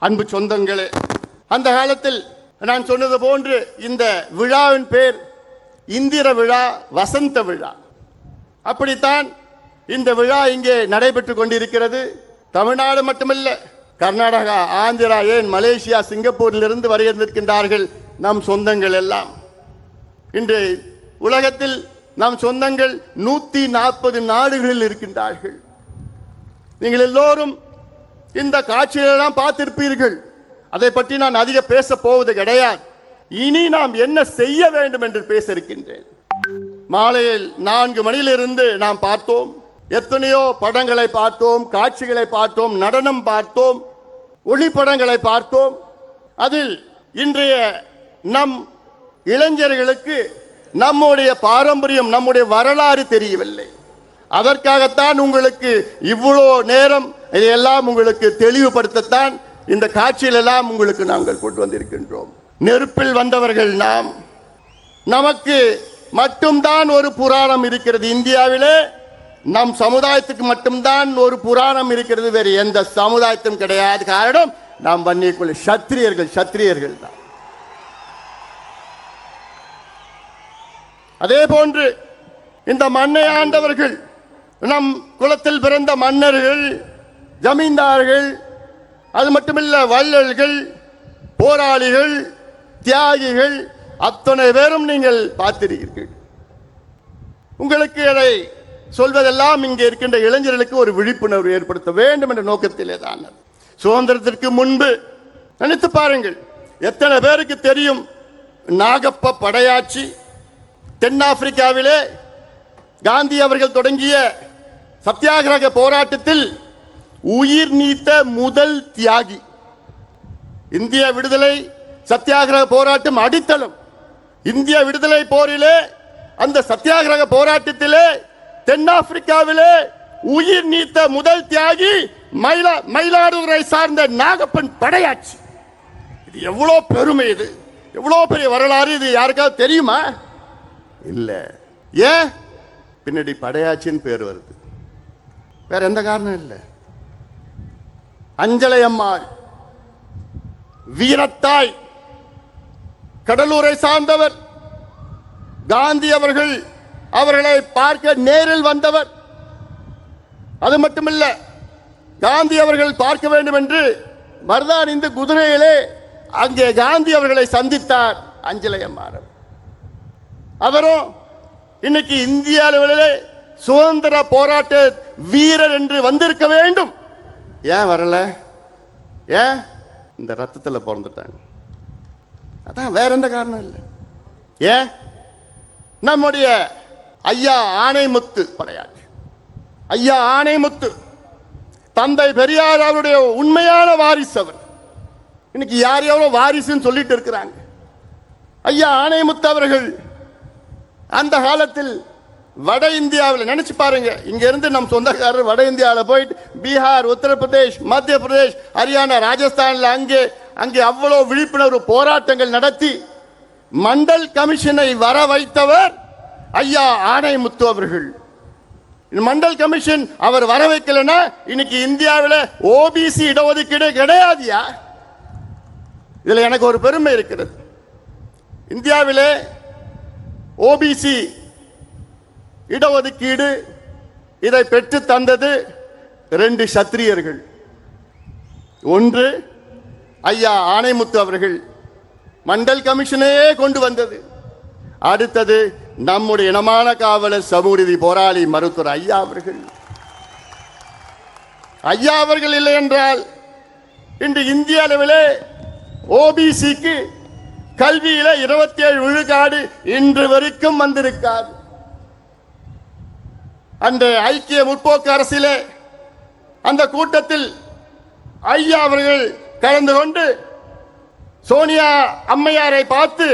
அன்பு சொந்தங்களே, அந்த காலத்தில் நான் சொன்னது போன்று இந்த விழாவின் பேர் இந்திர விழா, வசந்த விழா. அப்படித்தான் இந்த விழா இங்கே நடைபெற்று கொண்டிருக்கிறது. தமிழ்நாடு மட்டுமல்ல, கர்நாடகா, ஆந்திரா, ஏன் மலேசியா, சிங்கப்பூரிலிருந்து வருகின்றிருக்கின்றார்கள் நம் சொந்தங்கள் எல்லாம். இன்று உலகத்தில் நம் சொந்தங்கள் 140 நாடுகளில் இருக்கின்றார்கள். நீங்கள் எல்லோரும் இந்த காட்சிகளெல்லாம் பார்த்திருப்பீர்கள். அதை பற்றி நான் அதிக பேச போவது கிடையாது. இனி நாம் என்ன செய்ய வேண்டும் என்று பேச இருக்கின்றேன். மாலையில் 4 மணியிலிருந்து நாம் பார்த்தோம், எத்தனையோ படங்களை பார்த்தோம், காட்சிகளை பார்த்தோம், நடனம் பார்த்தோம், ஒளிப்படங்களை பார்த்தோம். அதில் இன்றைய நம் இளைஞர்களுக்கு நம்முடைய பாரம்பரியம், நம்முடைய வரலாறு தெரியவில்லை. அதற்காகத்தான் உங்களுக்கு இவ்வளோ நேரம் இதையெல்லாம் உங்களுக்கு தெளிவுபடுத்தத்தான் இந்த காட்சியிலெல்லாம் உங்களுக்கு நாங்கள் கொண்டு வந்திருக்கின்றோம். நெருப்பில் வந்தவர்கள் நாம். நமக்கு மட்டும்தான் ஒரு புராணம் இருக்கிறது. இந்தியாவிலே நம் சமுதாயத்துக்கு மட்டும்தான் ஒரு புராணம் இருக்கிறது, வேறு எந்த சமுதாயத்தும் கிடையாது. காரணம், நாம் வன்னியக்குள்ள சத்திரியர்கள் தான். அதே போன்று இந்த மண்ணை ஆண்டவர்கள், நம் குலத்தில் பிறந்த மன்னர்கள், ஜமீன்தார்கள், அது மட்டுமில்ல வள்ளல்கள், போராளிகள், தியாகிகள், அத்தனை பேரும் நீங்கள் பார்த்திருக்கிறீர்கள். உங்களுக்கு அதை சொல்வதெல்லாம் இங்கே இருக்கின்ற இளைஞர்களுக்கு ஒரு விழிப்புணர்வு ஏற்படுத்த வேண்டும் என்ற நோக்கத்திலே தான். சுதந்திரத்திற்கு முன்பு நினைத்து பாருங்கள், எத்தனை பேருக்கு தெரியும் நாகப்ப படையாட்சி? தென்னாப்பிரிக்காவிலே காந்தி அவர்கள் தொடங்கிய சத்தியாகிரக போராட்டத்தில் உயிர் நீத்த முதல் தியாகி. இந்திய விடுதலை சத்தியாகிரக போராட்டம் அடித்தளம். இந்திய விடுதலை போரிலே, அந்த சத்தியாகிரக போராட்டத்திலே தென்னாப்பிரிக்காவிலே உயிர் நீத்த முதல் தியாகி மயிலாடுதுறை சார்ந்த நாகப்பன் படையாட்சி. இது எவ்வளவு பெருமை, இது எவ்வளவு பெரிய வரலாறு. இது யாருக்காவது தெரியுமா? இல்ல. ஏன் பின்னாடி படையாச்சின்னு பேர் வருது? வேற எந்த காரணம் இல்லை. அஞ்சலை அம்மாள் வீரத்தாய், கடலூரை சார்ந்தவர். காந்தி அவர்கள் அவர்களை பார்க்க நேரில் வந்தவர். அது மட்டுமல்ல, காந்தி அவர்கள் பார்க்க வேண்டும் என்று மருதான் இந்த குதிரையிலே அங்கே காந்தி அவர்களை சந்தித்தார் அஞ்சலை அம்மாள். அவரும் இன்னைக்கு இந்திய அளவிலே சுதந்திர போராட்ட வீரர் என்று வந்திருக்க வேண்டும். ஏன் வரல? ஏன்? இந்த ரத்தத்தில் பிறந்துட்டாங்க. அதான், வேற எந்த காரணம் இல்லை. ஏன்? நம்முடைய ஐயா ஆணைமுத்து படையாட்சி. ஐயா ஆணைமுத்து தந்தை பெரியார் அவருடைய உண்மையான வாரிசு. அவர் இன்னைக்கு யார் எவ்வளவு வாரிசுன்னு சொல்லிட்டு இருக்கிறாங்க. ஐயா ஆணைமுத்து அவர்கள் அந்த காலத்தில் வட இந்தியாவில் நினைச்சு பாருங்க, இங்க இருந்து நம் சொந்தக்காரர் வட இந்தியாவில் போயிட்டு பீகார், உத்தரப்பிரதேஷ், மத்திய பிரதேஷ், ஹரியானா, ராஜஸ்தான்ல அங்கே அவ்வளவு விழிப்புணர்வு போராட்டங்கள் நடத்தி மண்டல் கமிஷனை வர வைத்தவர் ஐயா ஆணைமுத்து அவர்கள். மண்டல் கமிஷன் அவர் வர வைக்கலன்னா இன்னைக்கு இந்தியாவில் ஓபிசி இடஒதுக்கீடு கிடையாதுயா. இதுல எனக்கு ஒரு பெருமை இருக்கிறது. இந்தியாவிலே ஓபிசி இடஒதுக்கீடு இதை பெற்று தந்தது 2 சத்திரியர்கள். ஒன்று ஐயா ஆணைமுத்து அவர்கள், மண்டல் கமிஷனையே கொண்டு வந்தது. அடுத்தது நம்முடைய இனமான காவலர், சமூக நீதி போராளி மருத்துவர் ஐயா அவர்கள். ஐயா அவர்கள் இல்லை என்றால் இன்று இந்திய அளவிலே ஓபிசிக்கு கல்வியில 27 விழுக்காடு இன்று வரைக்கும் வந்திருக்காது. அந்த ஐக்கிய முற்போக்கு அரசிலே அந்த கூட்டத்தில் ஐயா அவர்கள் கலந்து கொண்டு சோனியா அம்மையாரை பார்த்து,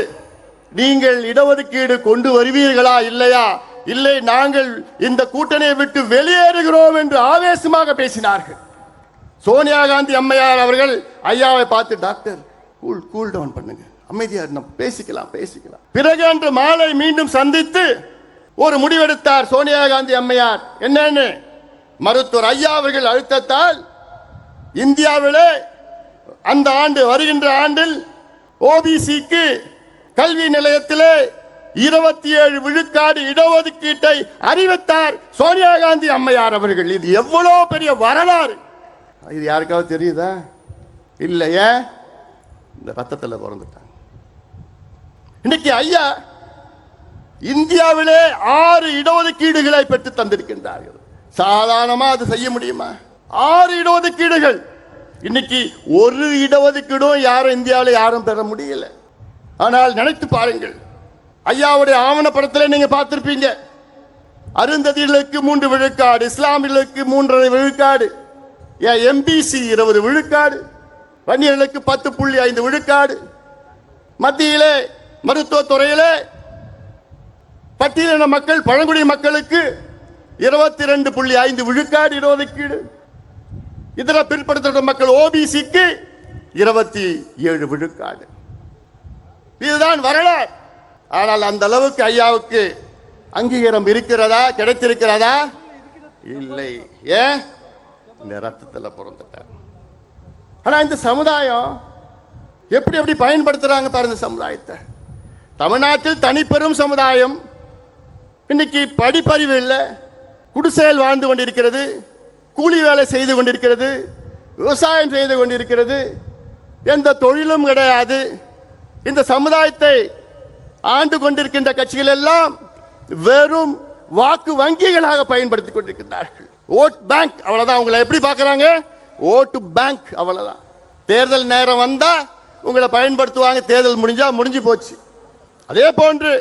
நீங்கள் இடஒதுக்கீடு கொண்டு வருவீர்களா இல்லையா? இல்லை, நாங்கள் இந்த கூட்டணியை விட்டு வெளியேறுகிறோம் என்று ஆவேசமாக பேசினார்கள். சோனியா காந்தி அம்மையார் அவர்கள் ஐயாவை பார்த்து, டாக்டர் கூல் டவுன் பண்ணுங்க, அமைதியா பேசிக்கலாம். பிறகு அன்று மாலை மீண்டும் சந்தித்து ஒரு முடிவெடுத்தார் சோனியா காந்தி அம்மையார். என்னன்னு, மருத்துவர் ஐயா அவர்கள் அழுத்தத்தால் இந்தியாவிலே அந்த ஆண்டு வருகின்ற ஆண்டில் ஓபிசிக்கு கல்வி நிலையத்திலே 27 விழுக்காடு இடஒதுக்கீட்டை அறிவித்தார் சோனியா காந்தி அம்மையார் அவர்கள். இது எவ்வளவு பெரிய வரலாறு! இது யாருக்காவது தெரியுதா? இல்லையே, இந்த ரத்தத்தில் பிறந்துட்டாங்க. இன்னைக்கு ஐயா இந்தியாவிலே 6 இடஒதுக்கீடுகளை பெற்று தந்திருக்கின்றார்கள். சாதாரணமா அது செய்ய முடியுமா? 6 இடஒதுக்கீடுகள். இன்னைக்கு ஒரு இடஒதுக்கீடும் யாரும் இந்தியாவில் யாரும் பெற முடியல. ஆனால் நினைத்து பாருங்கள், ஐயாவுடைய ஆவணப்படத்தில் நீங்க பார்த்திருப்பீங்க. அருந்ததிகளுக்கு 3 விழுக்காடு, இஸ்லாமியர்களுக்கு 3.5 விழுக்காடு, எம்பிசி 20 விழுக்காடு, வன்னியர்களுக்கு 10.5 விழுக்காடு, மத்தியிலே மருத்துவத்துறையிலே பட்டியலின மக்கள் பழங்குடி மக்களுக்கு 22.5 விழுக்காடு இடஒதுக்கீடு, இதர பிற்படுத்தப்பட்ட மக்கள் ஓபிசிக்கு 27 விழுக்காடு. இதுதான் வரலாறு. ஆனால் அந்த அளவுக்கு ஐயாவுக்கு அங்கீகாரம் இருக்கிறதா, கிடைத்திருக்கிறதா? இல்லை. ஏன்? இந்த ரத்தத்தில் பிறந்துட்டார். ஆனா இந்த சமுதாயம் எப்படி எப்படி பயன்படுத்துறாங்க பாருங்க சமுதாயத்தை. தமிழ்நாட்டில் தனிப்பெரும் சமுதாயம் இன்னைக்கு படிப்பறிவு இல்லை, குடிசையில் வாழ்ந்து கொண்டிருக்கிறது, கூலி வேலை செய்து கொண்டிருக்கிறது, விவசாயம் செய்து கொண்டிருக்கிறது, எந்த தொழிலும் கிடையாது. இந்த சமுதாயத்தை ஆண்டு கொண்டிருக்கின்ற கட்சிகள் எல்லாம் வெறும் வாக்கு வங்கிகளாக பயன்படுத்திக் கொண்டிருக்கிறார்கள். ஓட் பேங்க், அவ்வளவுதான். உங்களை எப்படி பார்க்கறாங்க? ஓட்டு பேங்க், அவ்வளவுதான். தேர்தல் நேரம் வந்தா உங்களை பயன்படுத்துவாங்க, தேர்தல் முடிஞ்சா முடிஞ்சு போச்சு. அதே போன்று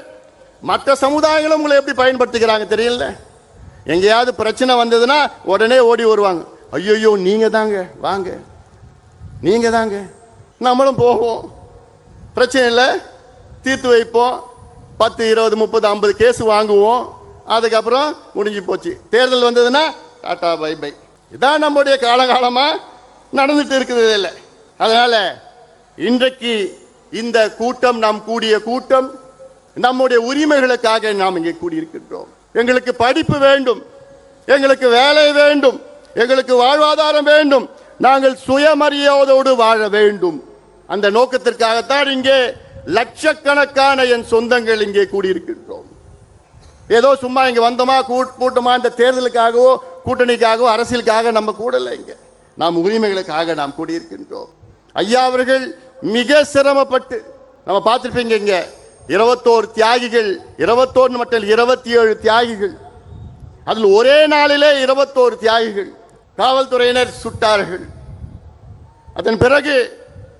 மற்ற சமுதாயங்களும் உங்களை எப்படி பயன்படுத்துகிறாங்க தெரியல. எங்கேயாவது பிரச்சனை வந்ததுன்னா உடனே ஓடி வருவாங்க. ஐயோ நீங்க தாங்க, வாங்க நீங்க தாங்க. நம்மளும் போவோம், பிரச்சனை இல்லை, தீர்த்து வைப்போம். 10, 20, 30, 50 கேஸ் வாங்குவோம். அதுக்கப்புறம் முடிஞ்சு போச்சு. தேர்தல் வந்ததுன்னா டாடா பை பை. இதான் நம்முடைய காலகாலமா நடந்துட்டு இருக்குது. இல்லை, அதனால இன்றைக்கு இந்த கூட்டம், நாம் கூடிய கூட்டம், நம்முடைய உரிமைகளுக்காக நாம் இங்கே கூடியிருக்கின்றோம். எங்களுக்கு படிப்பு வேண்டும், எங்களுக்கு வேலை வேண்டும், எங்களுக்கு வாழ்வாதாரம் வேண்டும், நாங்கள் சுயமரியாதையோடு வாழ வேண்டும். அந்த நோக்கத்திற்காகத்தான் இங்கே லட்சக்கணக்கான என் சொந்தங்கள் இங்கே கூடியிருக்கின்றோம். ஏதோ சும்மா இங்க வந்தோமா கூட்டமா இந்த தேர்தலுக்காகவோ கூட்டணிக்காகவோ அரசியலுக்காக நம்ம கூடல. இங்க நாம் உரிமைகளுக்காக நாம் கூடியிருக்கின்றோம். ஐயா அவர்கள் மிக சிரமப்பட்டு, நம்ம பார்த்திருப்பீங்க, இங்க 21 தியாகிகள், 21 மட்டும் 27 தியாகிகள். அதில் ஒரே நாளிலே 21 தியாகிகள் காவல்துறையினர் சுட்டார்கள். அதன் பிறகு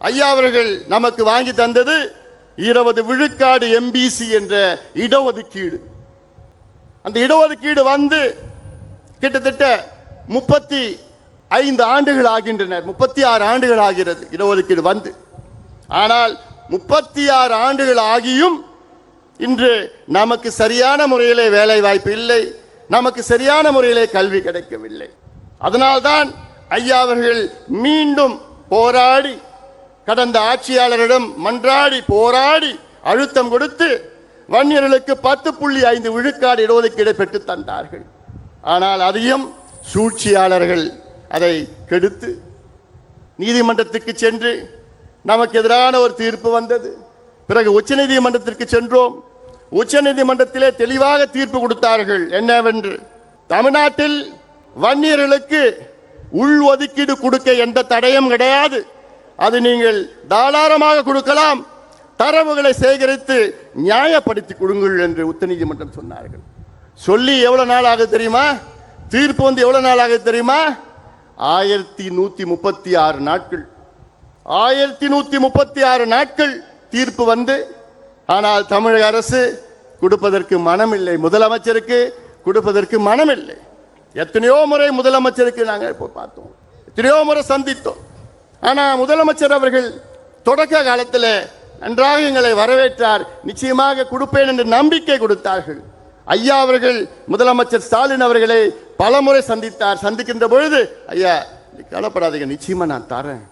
ஐயா அவர்கள் நமக்கு வாங்கி தந்தது 20 விழுக்காடு எம்பிசி என்ற இடஒதுக்கீடு. அந்த இடஒதுக்கீடு வந்து கிட்டத்தட்ட 35 ஆண்டுகள் ஆகின்றன. 36 ஆண்டுகள் ஆகிறது இடஒதுக்கீடு வந்து. ஆனால் 36 ஆண்டுகள் ஆகியும் இன்று நமக்கு சரியான முறையிலே வேலை வாய்ப்பு இல்லை, நமக்கு சரியான முறையிலே கல்வி கிடைக்கவில்லை. அதனால்தான் ஐயா அவர்கள் மீண்டும் போராடி, கடந்த ஆட்சியாளரிடம் மன்றாடி போராடி அழுத்தம் கொடுத்து வன்னியர்களுக்கு 10.5 விழுக்காடு இடஒதுக்கீடு பெற்று தந்தார்கள். ஆனால் அதையும் சூழ்ச்சியாளர்கள் அதை கெடுத்து நீதிமன்றத்துக்கு சென்று நமக்கு எதிரான ஒரு தீர்ப்பு வந்தது. பிறகு உச்சநீதிமன்றத்திற்கு சென்றோம். உச்சநீதிமன்றத்திலே தெளிவாக தீர்ப்பு கொடுத்தார்கள். என்னவென்று, தமிழ்நாட்டில் வன்னியர்களுக்கு உள் ஒதுக்கீடு கொடுக்க எந்த தடையும் கிடையாது, அது நீங்கள் தாராளமாக கொடுக்கலாம், தரவுகளை சேகரித்து நியாயப்படுத்தி கொடுங்கள் என்று உச்சநீதிமன்றம் சொன்னார்கள். சொல்லி எவ்வளவு நாள் ஆகுது தெரியுமா? தீர்ப்பு வந்து எவ்வளவு நாள் ஆகுது தெரியுமா? 1136 நாட்கள். 1136 நாட்கள் தீர்ப்பு வந்து, ஆனால் தமிழக அரசு கொடுப்பதற்கு மனமில்லை, முதலமைச்சருக்கு கொடுப்பதற்கு மனமில்லை. எத்தனையோ முறை முதலமைச்சருக்கு நாங்கள் இப்போ பார்த்தோம், எத்தனையோ முறை சந்தித்தோம். ஆனால் முதலமைச்சர் அவர்கள் தொடக்க காலத்தில் நன்றாக எங்களை வரவேற்றார், நிச்சயமாக கொடுப்பேன் என்று நம்பிக்கை கொடுத்தார்கள். ஐயா அவர்கள் முதலமைச்சர் ஸ்டாலின் அவர்களை பலமுறை சந்தித்தார். சந்திக்கின்ற பொழுது, ஐயா கவலைப்படாதீங்க, நிச்சயமா நான் தரேன்,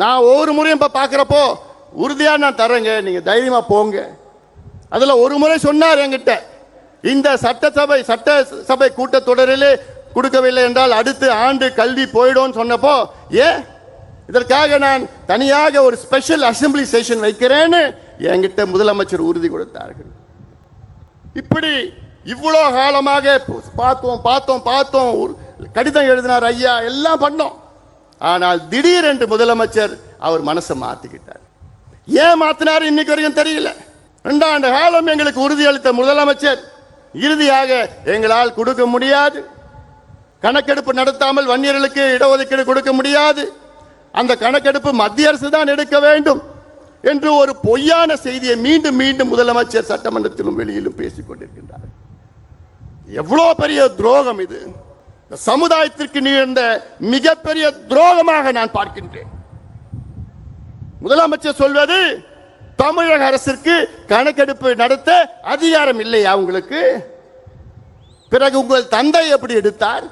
நான் ஒவ்வொரு முறையும் இப்போ பார்க்குறப்போ உறுதியாக நான் தரேங்க, நீங்க தைரியமா போங்க. அதுல ஒரு முறை சொன்னார் என்கிட்ட, இந்த சட்டசபை கூட்டத்தொடரிலே கொடுக்கவில்லை என்றால் அடுத்த ஆண்டு கல்வி போயிடும் சொன்னப்போ, ஏன் இதற்காக நான் தனியாக ஒரு ஸ்பெஷல் அசெம்பிளி செஷன் வைக்கிறேன்னு என்கிட்ட முதலமைச்சர் உறுதி கொடுத்தார்கள். இப்படி இவ்வளோ காலமாக பார்த்தோம் கடிதம் எழுதினார் ஐயா, எல்லாம் பண்ணோம். ஆனால் திடீரென்று முதலமைச்சர் அவர் மனசை மாத்திக்கிட்டார். ஏன் மாத்தினார் இன்னைக்கு வரைக்கும் தெரியல. 2 ஆண்டு காலம் எங்களுக்கு உறுதி அளித்த முதலமைச்சர் இறுதியாக எங்களால் கொடுக்க முடியாது, கணக்கெடுப்பு நடத்தாமல் வன்னியர்களுக்கு இடஒதுக்கீடு கொடுக்க முடியாது, அந்த கணக்கெடுப்பு மத்திய அரசு தான் எடுக்க வேண்டும் என்று ஒரு பொய்யான செய்தியை மீண்டும் மீண்டும் முதலமைச்சர் சட்டமன்றத்திலும் வெளியிலும் பேசிக் கொண்டிருக்கின்றார். எவ்வளவு பெரிய துரோகம் இது! சமுதாயத்திற்கு நிகழ்ந்த மிகப்பெரிய துரோகமாக நான் பார்க்கின்றேன். முதலமைச்சர் சொல்வது, தமிழக அரசிற்கு கணக்கெடுப்பு நடத்த அதிகாரம் இல்லையா உங்களுக்கு? பிறகு உங்கள் தந்தை எப்படி எடுத்தார்?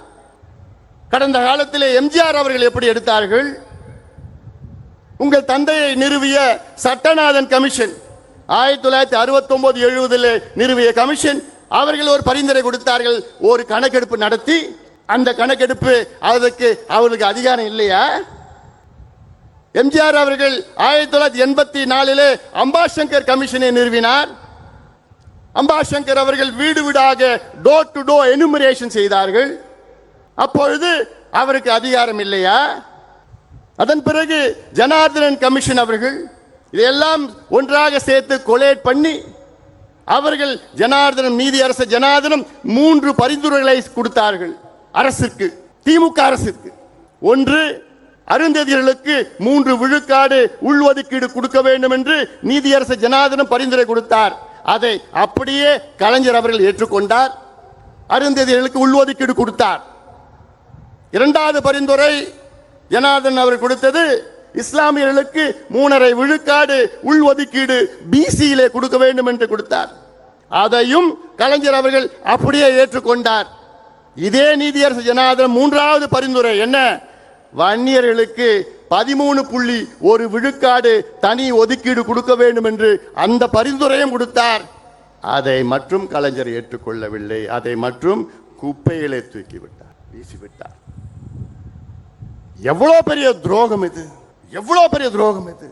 கடந்த காலத்திலே எம்ஜிஆர் அவர்கள் எப்படி எடுத்தார்கள்? உங்கள் தந்தையை நிறுவிய சட்டநாதன் கமிஷன் 1969-70 நிறுவிய கமிஷன், அவர்கள் ஒரு பரிந்துரை கொடுத்தார்கள், ஒரு கணக்கெடுப்பு நடத்தி அந்த கணக்கெடுப்பு அதற்கு அவர்களுக்கு அதிகாரம் இல்லையா? எம்ஜிஆர் அவர்கள் 1984 அம்பாசங்கர் கமிஷனை நிறுவினார். அம்பாசங்கர் அவர்கள் வீடு வீடாக டோர் டு டோர் எனுமரேஷன் செய்தார்கள். அப்பொழுது அவருக்கு அதிகாரம் இல்லையா? அதன் பிறகு ஜனார்தனன் கமிஷன் அவர்கள் இதெல்லாம் ஒன்றாக சேர்த்து கொலேட் பண்ணி அவர்கள் ஜனார்தனம் நீதியரசர் ஜனார்தனம் 3 பரிந்துரைகளை கொடுத்தார்கள் அரசுக்கு, திமுக அரசுக்கு. ஒன்று, அருந்ததியர்களுக்கு 3 விழுக்காடு உள்ஒதுக்கீடு கொடுக்க வேண்டும் என்று நீதியரசர் ஜனார்தனம் பரிந்துரை கொடுத்தார். அதை அப்படியே கலைஞர் அவர்கள் ஏற்றுக்கொண்டார், அருந்ததியர்களுக்கு உள்ஒதுக்கீடு கொடுத்தார். 2வது பரிந்துரை ஜனார்தன் அவர் கொடுத்தது, இஸ்லாமியர்களுக்கு 3.5 விழுக்காடு உள்ஒதுக்கீடு பிசியிலே கொடுக்க வேண்டும் என்று கொடுத்தார். அதையும் கலைஞர் அவர்கள் அப்படியே ஏற்றுக்கொண்டார். இதே நீதியரசர் ஜனார்தன் 3வது பரிந்துரை என்ன? வன்னியர்களுக்கு 13.1 விழுக்காடு தனி ஒதுக்கீடு கொடுக்க வேண்டும் என்று அந்த பரிந்துரையும் கொடுத்தார். அதை மற்றும் கலைஞர் ஏற்றுக்கொள்ளவில்லை. அதை மற்றும் குப்பைகளை தூக்கிவிட்டார், வீசிவிட்டார். எவ்வளவு பெரிய துரோகம் இது! எவ்வளவு பெரிய துரோகம் இது!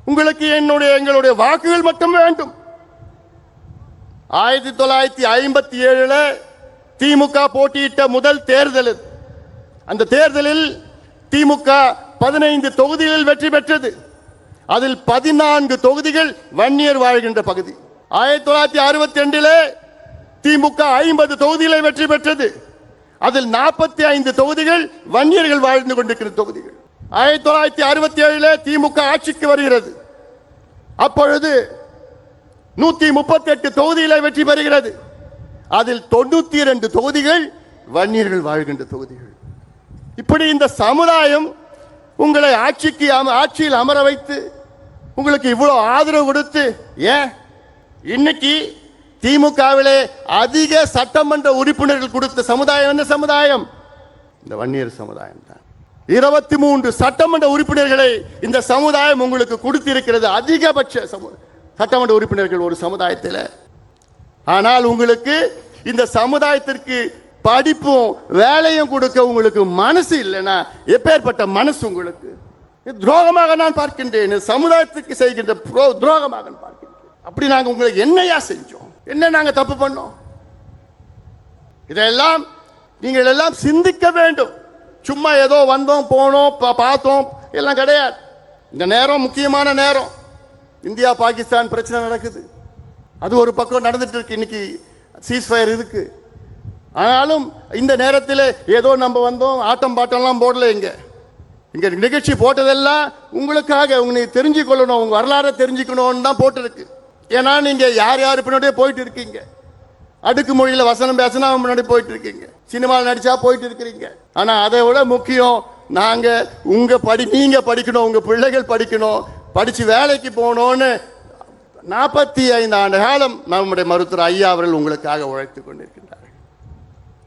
உங்களுக்கு எங்களுடைய வாக்குகள் மட்டும் வேண்டும். 1957 திமுக போட்டியிட்ட முதல் தேர்தல். அந்த தேர்தலில் திமுக 15 தொகுதிகளில் வெற்றி பெற்றது. அதில் 14 தொகுதிகள் வன்னியர் வாழ்கின்ற பகுதி. 1962 திமுக 50 தொகுதிகளை வெற்றி பெற்றது. அதில் 45 தொகுதிகள் வன்னியர்கள் வாழ்ந்து கொண்டிருக்கிற தொகுதிகள். 1967 திமுக ஆட்சிக்கு வருகிறது. அப்பொழுது 138 தொகுதிகளை வெற்றி பெறுகிறது. அதில் 92 தொகுதிகள் வன்னியர்கள் வாழ்கின்ற தொகுதிகள். இப்படி இந்த சமுதாயம் உங்களை ஆட்சியில் அமர வைத்து உங்களுக்கு இவ்வளவு ஆதரவு கொடுத்து, ஏன் இன்னைக்கு திமுகவிலே அதிக சட்டமன்ற உறுப்பினர்கள் கொடுத்த சமுதாயம் என்ன சமுதாயம்? இந்த வன்னியர் சமுதாயம் தான். 23 சட்டமன்ற உறுப்பினர்களை இந்த சமுதாயம் உங்களுக்கு கொடுத்திருக்கிறது, அதிகபட்ச சட்டமன்ற உறுப்பினர்கள் ஒரு சமுதாயத்தில். ஆனால் உங்களுக்கு இந்த சமுதாயத்திற்கு படிப்பும் வேலையும் கொடுக்க உங்களுக்கு மனசு இல்லைன்னா எப்பேற்பட்ட மனசு உங்களுக்கு? துரோகமாக நான் பார்க்கின்றேன். சமுதாயத்துக்கு செய்கின்ற துரோகமாக பார்க்கின்றேன். அப்படி நாங்கள் உங்களுக்கு என்னையா செஞ்சோம்? என்ன நாங்க தப்பு பண்ணோம்? இதெல்லாம் நீங்கள் எல்லாம் சிந்திக்க வேண்டும். சும்மா ஏதோ வந்தோம் போனோம் பார்த்தோம் எல்லாம் கிடையாது. இந்த நேரம் முக்கியமான நேரம். இந்தியா பாகிஸ்தான் பிரச்சனை நடக்குது, அது ஒரு பக்கம் நடந்துட்டு இருக்கு. இன்னைக்கு சீஸ்ஃபயர் இருக்கு. ஆனாலும் இந்த நேரத்தில் ஏதோ நம்ம வந்தோம் ஆட்டம் பாட்டம்லாம் போடல. இங்க நிகழ்ச்சி போட்டதெல்லாம் உங்களுக்காக, உங்களை தெரிஞ்சுக்கொள்ளணும், உங்க வரலாறை தெரிஞ்சுக்கணும்னு தான் போட்டிருக்கு. ஏன்னா நீங்க யார் யார் பின்னாடியே போயிட்டு இருக்கீங்க. அடுக்கு மொழியில வசனம் பேசினா முன்னாடி போயிட்டு இருக்கீங்க, சினிமாவில் நடிச்சா போயிட்டு இருக்கிறீங்க. ஆனா அதை விட முக்கியம், நீங்க படிக்கணும், உங்க பிள்ளைகள் படிக்கணும், படிச்சு வேலைக்கு போகணும்னு 45 ஆண்டு காலம் நம்முடைய மருத்துவர் ஐயா அவர்கள் உங்களுக்காக உழைத்துக் கொண்டிருக்கின்றார்கள்.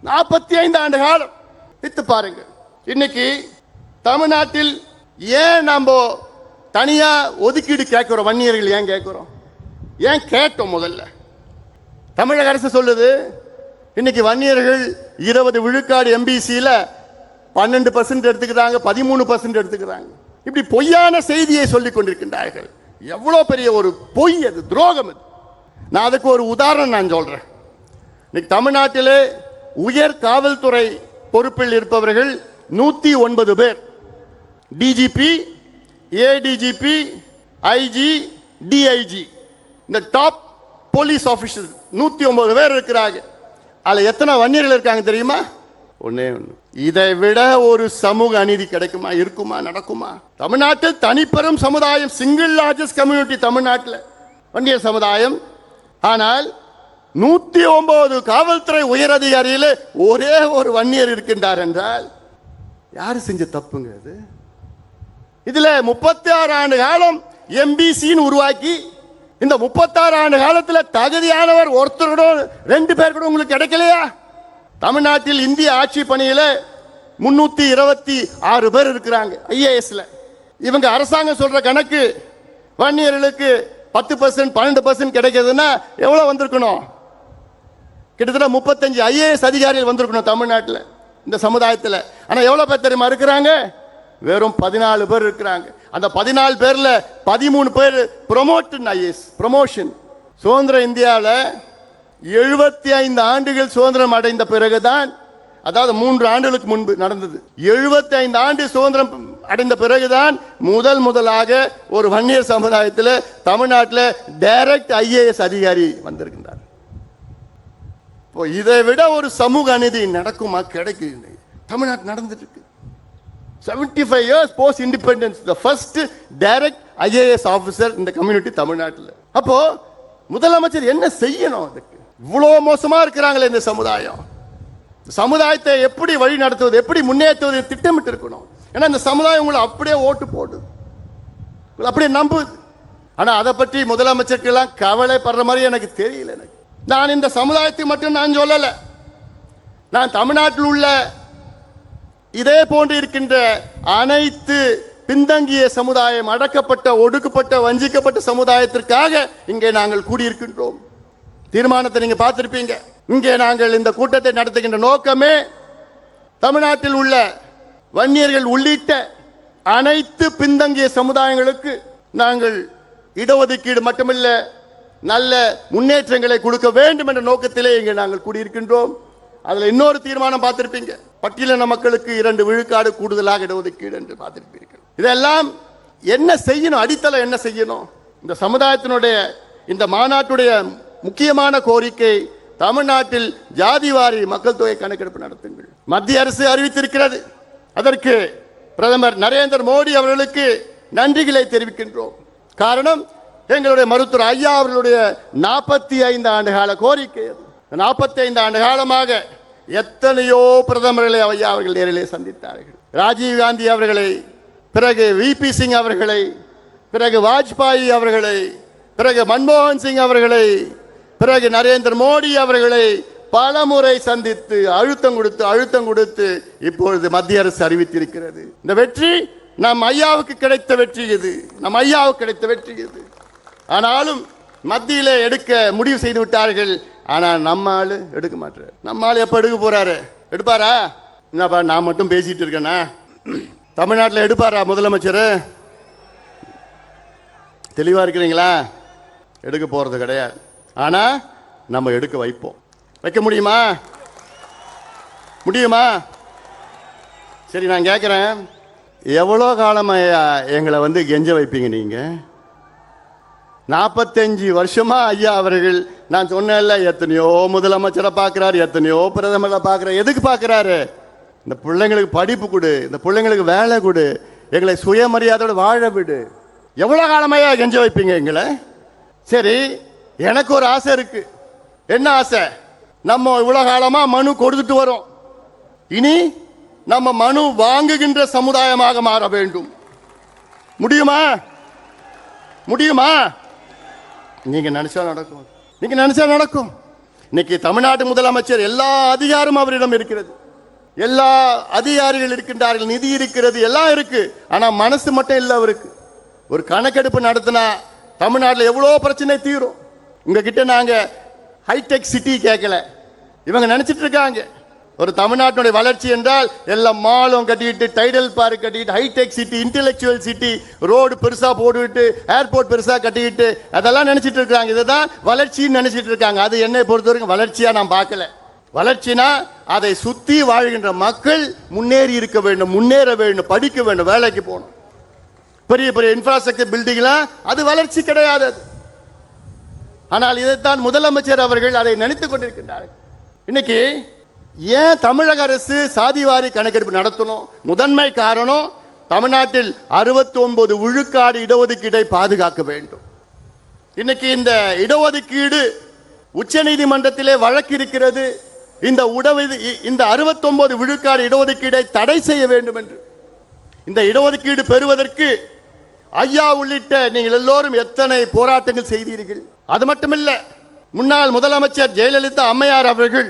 45 ஆண்டு காலம் வித்து பாருங்க. இன்னைக்கு தமிழ்நாட்டில் ஏன் நம்ம தனியா ஒதுக்கீடு கேட்கிறோம்? வன்னியர்கள் ஏன் கேட்கிறோம்? ஏன் கேட்டோம்? முதல்ல தமிழக அரசு சொல்லுது, இன்னைக்கு வன்னியர்கள் 20 விழுக்காடு எம்பிசியில 12% எடுத்துக்கிறாங்க, 13% எடுத்துக்கிறாங்க. இப்படி பொய்யான செய்தியை சொல்லிக் கொண்டிருக்கின்றார்கள். எவ்வளவு பெரிய ஒரு பொய் அது, துரோகம் அது. நான் அதுக்கு ஒரு உதாரணம் நான் சொல்றேன். இன்னைக்கு தமிழ்நாட்டிலே உயர் காவல்துறை பொறுப்பில் இருப்பவர்கள் 109 பேர். டிஜிபி, ஏடிஜிபி, ஐஜி, டிஐஜி, இந்த டாப் போலீஸ் ஆபீசர் 109 பேர் இருக்கிறாங்க. அதுல எத்தனை வன்னியர்கள் இருக்காங்க தெரியுமா? ஒன்னே ஒன்று. இதை விட ஒரு சமூக அநீதி கிடைக்குமா, இருக்குமா, நடக்குமா? தமிழ்நாட்டில் தனிப்பெரும் சமுதாயம், சிங்கிள் லார்ஜஸ்ட் கம்யூனிட்டி தமிழ்நாட்டில் வன்னியர் சமுதாயம். ஆனால் 109 காவல்துறை உயர் அதிகாரியில ஒரே ஒரு வன்னியர் இருக்கின்றார் என்றால் யாரு செஞ்ச தப்புங்க அது? இதுல 36 ஆண்டு காலம் எம்பிசின்னு உருவாக்கி, இந்த 36 ஆண்டு காலத்தில் தகுதியானவர் ஒருத்தர் கூட, 2 பேர் கூட உங்களுக்கு கிடைக்கலையா? தமிழ்நாட்டில் இந்திய ஆட்சி பணியில 326 பேர் இருக்கிறாங்க ஐஏஎஸ்ல. இவங்க அரசாங்கம் சொல்ற கணக்கு வன்னியர்களுக்கு 10% 12% கிடைக்கிறதுனா எவ்வளவு வந்திருக்கணும்? கிட்டத்தட்ட 35 ஐஏஎஸ் அதிகாரிகள் வந்திருக்கணும் தமிழ்நாட்டில் இந்த சமுதாயத்தில். ஆனா எவ்வளவு பேர் தெரியுமா இருக்கிறாங்க? வெறும் 14 பேர் இருக்கிறாங்க. அந்த 14 பேர்ல 13 பேர் ப்ரொமோஷன், ஐஏஎஸ் ப்ரொமோஷன். சுதந்திர இந்தியாவில் 75 ஆண்டுகள் சுதந்திரம் அடைந்த பிறகுதான், அதாவது 3 ஆண்டுகளுக்கு முன்பு நடந்தது, 75 ஆண்டு சுதந்திரம் அடைந்த பிறகுதான் முதலாக ஒரு வன்னியர் சமுதாயத்தில் தமிழ்நாட்டில் டைரக்ட் ஐஏஎஸ் அதிகாரி வந்திருக்கின்றார். இதை விட ஒரு சமூக அநீதி நடக்குமா? கிடைக்குது. தமிழ்நாட்டில் நடந்துட்டு இருக்கு. 75 years post independence, the first direct IAS officer in the community தமிழ்நாட்டில். அப்போ முதலமைச்சர் என்ன செய்யணும்? அதுக்கு இவ்வளவு மோசமா இருக்கிறாங்களே இந்த சமுதாயம். சமுதாயத்தை எப்படி வழி நடத்துவது, எப்படி முன்னேற்றுவது திட்டமிட்டு இருக்கணும். ஏன்னா இந்த சமுதாயம் உங்களை அப்படியே ஓட்டு போடுது, அப்படியே நம்புது. ஆனா அதை பற்றி முதலமைச்சருக்கு எல்லாம் கவலைப்படுற மாதிரி எனக்கு தெரியல. எனக்கு நான் இந்த சமுதாயத்தை மட்டும் நான் சொல்லல, நான் தமிழ்நாட்டில் உள்ள இதே போன்று இருக்கின்ற அனைத்து பின்தங்கிய சமுதாயம், அடக்கப்பட்ட, ஒடுக்கப்பட்ட, வஞ்சிக்கப்பட்ட சமுதாயத்திற்காக இங்கே நாங்கள் கூடியிருக்கின்றோம். தீர்மானத்தை நீங்க பார்த்திருப்பீங்க. இங்கே நாங்கள் இந்த கூட்டத்தை நடத்துகின்ற நோக்கமே தமிழ்நாட்டில் உள்ள வன்னியர்கள் உள்ளிட்ட அனைத்து பின்தங்கிய சமுதாயங்களுக்கு நாங்கள் இடஒதுக்கீடு மட்டுமல்ல, நல்ல முன்னேற்றங்களை கொடுக்க வேண்டும் என்ற நோக்கத்திலே இங்கே நாங்கள் கூடியிருக்கின்றோம். அதுல இன்னொரு தீர்மானம் பார்த்திருப்பீங்க, பட்டியலின மக்களுக்கு 2 விழுக்காடு கூடுதலாக இடஒதுக்கீடு என்று பார்த்திருப்பீர்கள். இதெல்லாம் என்ன செய்யணும்? அடித்தளம் என்ன செய்யணும்? இந்த சமுதாயத்தினுடைய இந்த மாநாட்டுடைய முக்கியமான கோரிக்கை, தமிழ்நாட்டில் ஜாதிவாரி மக்கள் தொகை கணக்கெடுப்பு நடத்துங்கள். மத்திய அரசு அறிவித்திருக்கிறது. அதற்கு பிரதமர் நரேந்திர மோடி அவர்களுக்கு நன்றிகளை தெரிவிக்கின்றோம். காரணம், எங்களுடைய மருத்துவர் ஐயா அவர்களுடைய 45 ஆண்டு கால கோரிக்கை. 45 ஆண்டு காலமாக எத்தனையோ பிரதமர்களை ஐயா அவர்கள் நேரிலே சந்தித்தார்கள். ராஜீவ் காந்தி அவர்களை, பிறகு விபி சிங் அவர்களை, பிறகு வாஜ்பாய் அவர்களை, பிறகு மன்மோகன் சிங் அவர்களை, பிறகு நரேந்திர மோடி அவர்களை பல முறை சந்தித்து அழுத்தம் கொடுத்து இப்பொழுது மத்திய அரசு அறிவித்திருக்கிறது. இந்த வெற்றி நம் ஐயாவுக்கு கிடைத்த வெற்றி இது, நம் ஐயாவுக்கு கிடைத்த வெற்றி இது. ஆனாலும் மத்தியிலே எடுக்க முடிவு செய்து விட்டார்கள். ஆனா நம்ம ஆளு எடுக்க மாட்டாரு. நம்ம ஆளு எப்ப எடுக்க போறாரு? எடுப்பாரா? என்னப்பா நான் மட்டும் பேசிட்டு இருக்கேனா? தமிழ்நாட்டில் எடுப்பாரா முதலமைச்சர்? தெளிவா இருக்கிறீங்களா? எடுக்க போறது கிடையாது. ஆனா நம்ம எடுக்க வைப்போம். வைக்க முடியுமா? முடியுமா? சரி, நான் கேட்கிறேன், எவ்வளோ காலமா எங்களை கெஞ்ச வைப்பீங்க நீங்க? 45 வருஷமா ஐயா அவர்கள், நான் சொன்னேன்ல, எத்தனையோ முதலமைச்சரை பார்க்கிறாரு, எத்தனையோ பிரதமரை பார்க்கிறார். எதுக்கு பார்க்கிறாரு? இந்த பிள்ளைங்களுக்கு படிப்பு கொடு, இந்த பிள்ளைங்களுக்கு வேலை கொடு, எங்களை சுயமரியாதையோட வாழ விடு. எவ்வளவு காலமாயா கெஞ்ச வைப்பீங்க எங்களை? சரி, எனக்கு ஒரு ஆசை இருக்கு. என்ன ஆசை? நம்ம இவ்வளவு காலமா மனு கொடுத்துட்டு வரோம், இனி நம்ம மனு வாங்குகின்ற சமுதாயமாக மாற வேண்டும். முடியுமா? முடியுமா? நீங்க நினைச்சா நடக்கும். நீங்க நினைச்சா நடக்கும். இன்னைக்கு தமிழ்நாட்டு முதலமைச்சர் எல்லா அதிகாரமும் அவரிடம் இருக்கிறது, எல்லா அதிகாரிகள் இருக்கின்றார்கள், நிதி இருக்கிறது, எல்லாம் இருக்கு. ஆனா மனசு மட்டும் இல்லை அவருக்கு. ஒரு கணக்கெடுப்பு நடத்தினா தமிழ்நாட்டில் எவ்வளோ பிரச்சனை தீரும். உங்ககிட்ட நாங்க ஹைடெக் சிட்டி கேட்கல. இவங்க நினைச்சிட்டு இருக்காங்க ஒரு தமிழ்நாட்டினுடைய வளர்ச்சி என்றால் எல்லாம் மாலும் கட்டிட்டு, டைடல் பார்க் கட்டிட்டு, hi-tech city, intellectual city, road பெருசா போட்டுவிட்டு, ஏர்போர்ட் பெருசா கட்டிக்கிட்டு அதெல்லாம் நினைச்சிட்டு இருக்காங்க. இதுதான் வளர்ச்சின்னு நினைச்சிட்டு இருக்காங்க. அது என்னை பொறுத்த வரைக்கும் வளர்ச்சியா நான் பார்க்கல. வளர்ச்சினா அதை சுத்தி வாழ்கின்ற மக்கள் முன்னேறி இருக்க வேண்டும், முன்னேற வேண்டும், படிக்க வேண்டும், வேலைக்கு போகணும். பெரிய பெரிய இன்ஃப்ராஸ்ட்ரக்சர் பில்டிங்லாம் அது வளர்ச்சி கிடையாது. ஆனால் இதைத்தான் முதலமைச்சர் அவர்கள் அதை நினைத்துக் கொண்டிருக்கின்றார்கள். இன்னைக்கு ஏன் தமிழக அரசு சாதிவாரி கணக்கெடுப்பு நடத்தணும்? முதன்மை காரணம், தமிழ்நாட்டில் 69 விழுக்காடு இடஒதுக்கீட்டை பாதுகாக்க வேண்டும். இன்னைக்கு இந்த இடஒதுக்கீடு உச்ச நீதிமன்றத்திலே வழக்கு இருக்கிறது. இந்த 69 விழுக்காடு இடஒதுக்கீடை தடை செய்ய வேண்டும் என்று. இந்த இடஒதுக்கீடு பெறுவதற்கு ஐயா உள்ளிட்ட நீங்கள் எல்லோரும் எத்தனை போராட்டங்கள் செய்தீர்கள். அது மட்டுமல்ல, முன்னாள் முதலமைச்சர் ஜெயலலிதா அம்மையார் அவர்கள்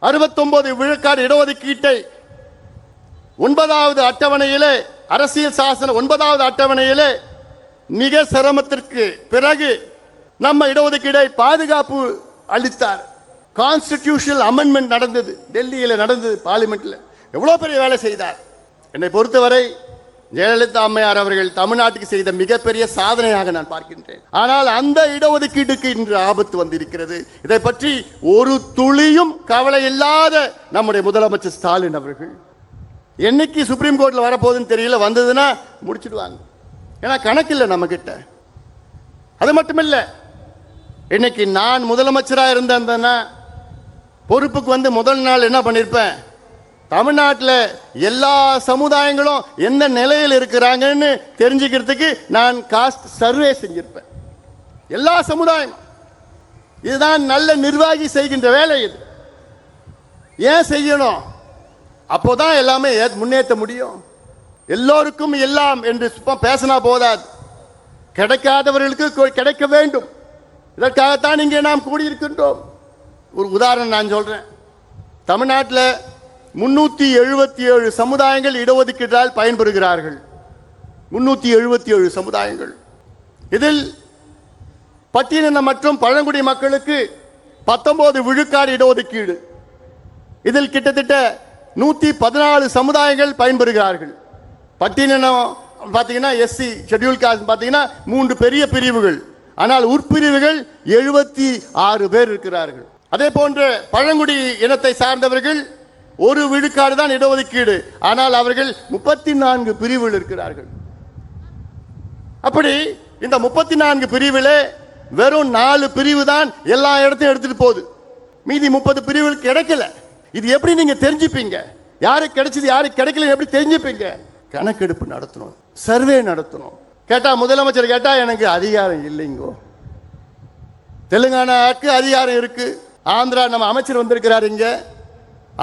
69 விழுக்காடு இடஒதுக்கீட்டை 9வது அட்டவணையிலே, அரசியல் சாசன 9வது அட்டவணையிலே மிக சிரமத்திற்கு பிறகு நம்ம இடஒதுக்கீடை பாதுகாப்பு அளித்தார். கான்ஸ்டிடியூஷனல் அமெண்ட்மெண்ட் நடந்தது, டெல்லியில் நடந்தது, பார்லிமெண்ட்ல. எவ்வளவு பெரிய வேலை செய்தார். என்னை பொறுத்தவரை ஜெயலலிதா அம்மையார் அவர்கள் தமிழ்நாட்டுக்கு செய்த மிகப்பெரிய சாதனையாக நான் பார்க்கின்றேன். ஆனால் அந்த இடஒதுக்கீட்டுக்கு இன்று ஆபத்து வந்திருக்கிறது. இதை பற்றி ஒரு துளியும் கவலை இல்லாத நம்முடைய முதலமைச்சர் ஸ்டாலின் அவர்கள் என்னைக்கு சுப்ரீம் கோர்ட்ல வரப்போகுதுன்னு தெரியல, வந்ததுன்னா முடிச்சிடுவாங்க. ஏன்னா கணக்கு இல்லை நம்ம கிட்ட. அது மட்டுமில்ல, இன்னைக்கு நான் முதலமைச்சராக இருந்தேன்னா பொறுப்புக்கு வந்து முதல் நாள் என்ன பண்ணிருப்பேன், தமிழ்நாட்டில் எல்லா சமுதாயங்களும் எந்த நிலையில் இருக்கிறாங்கன்னு தெரிஞ்சுக்கிறதுக்கு நான் காஸ்ட் சர்வே செஞ்சிருப்பேன். எல்லா சமுதாயம். இதுதான் நல்ல நிர்வாகி செய்கின்ற வேலை. இது ஏன் செய்யணும்? அப்போதான் எல்லாமே முன்னேற்ற முடியும். எல்லோருக்கும் எல்லாம் என்று பேசினா போதாது, கிடைக்காதவர்களுக்கு கிடைக்க வேண்டும். இதற்காகத்தான் இங்கே நாம் கூடியிருக்கின்றோம். ஒரு உதாரணம் நான் சொல்றேன். தமிழ்நாட்டில் 377 சமுதாயங்கள் இடஒதுக்கீட்டால் பயன்பெறுகிறார்கள். 377 சமுதாயங்கள். இதில் பட்டியலின மற்றும் பழங்குடி மக்களுக்கு 19 விழுக்காடு இடஒதுக்கீடு. இதில் கிட்டத்தட்ட 114 சமுதாயங்கள் பயன்பெறுகிறார்கள். பட்டியலினம் பார்த்தீங்கன்னா எஸ்சி ஷெட்யூல் காஸ்ட் பார்த்தீங்கன்னா 3 பெரிய பிரிவுகள். ஆனால் உட்பிரிவுகள் 76 பேர் இருக்கிறார்கள். அதே போன்று பழங்குடி இனத்தை சார்ந்தவர்கள் 1 விழுக்காடு தான் இடஒதுக்கீடு. ஆனால் அவர்கள் 34 பிரிவுகள் இருக்கிறார்கள். அப்படி இந்த 34 பிரிவில் வெறும் 4 பிரிவு தான் எல்லா இடத்தையும் எடுத்துட்டு போகுது. மீதி 30 பிரிவுகள் கிடைக்கல. இது எப்படி நீங்க தெரிஞ்சுப்பீங்க? யாருக்கு கிடைச்சது யாருக்கு கிடைக்கல எப்படி தெரிஞ்சுப்பீங்க? கணக்கெடுப்பு நடத்தணும், சர்வே நடத்தணும். கேட்டா முதலமைச்சர் கேட்டா எனக்கு அதிகாரம் இல்லைங்கோ. தெலுங்கானாவுக்கு அதிகாரம் இருக்கு. ஆந்திரா நம்ம அமைச்சர் வந்திருக்கிறார், இங்க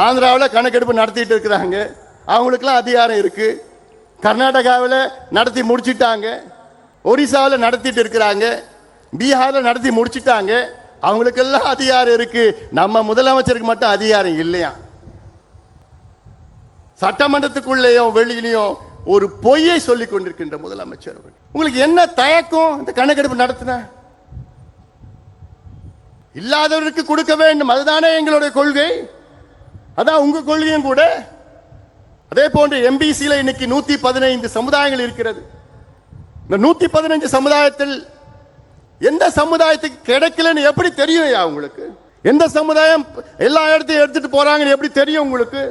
ஆந்திராவில் கணக்கெடுப்பு நடத்திட்டு இருக்கிறாங்க, அவங்களுக்கெல்லாம் அதிகாரம் இருக்கு. கர்நாடகாவில் நடத்தி முடிச்சிட்டாங்க, ஒரிசாவில் நடத்திட்டு இருக்கிறாங்க, பீகாரில் நடத்தி முடிச்சிட்டாங்க, அவங்களுக்கெல்லாம் அதிகாரம் இருக்கு. நம்ம முதலமைச்சருக்கு மட்டும் அதிகாரம் இல்லையா? சட்டமன்றத்துக்குள்ளேயும் வெளியிலையும் ஒரு பொய்யை சொல்லிக் கொண்டிருக்கின்ற முதலமைச்சர். உங்களுக்கு என்ன தயக்கம் இந்த கணக்கெடுப்பு நடத்தின? இல்லாதவருக்கு கொடுக்க வேண்டும், அதுதானே எங்களுடைய கொள்கை, அதான் உங்க கொள்கையும் கூட. அதே போன்று எம்பிசியில் இன்னைக்கு 115 சமுதாயங்கள் இருக்கிறது. இந்த 115 சமுதாயத்தில் எந்த சமுதாயத்துக்கு கிடைக்கலன்னு எப்படி தெரியும்? உங்களுக்கு எந்த சமுதாயம் எல்லா இடத்தையும் எடுத்துட்டு போறாங்கன்னு எப்படி தெரியும் உங்களுக்கு?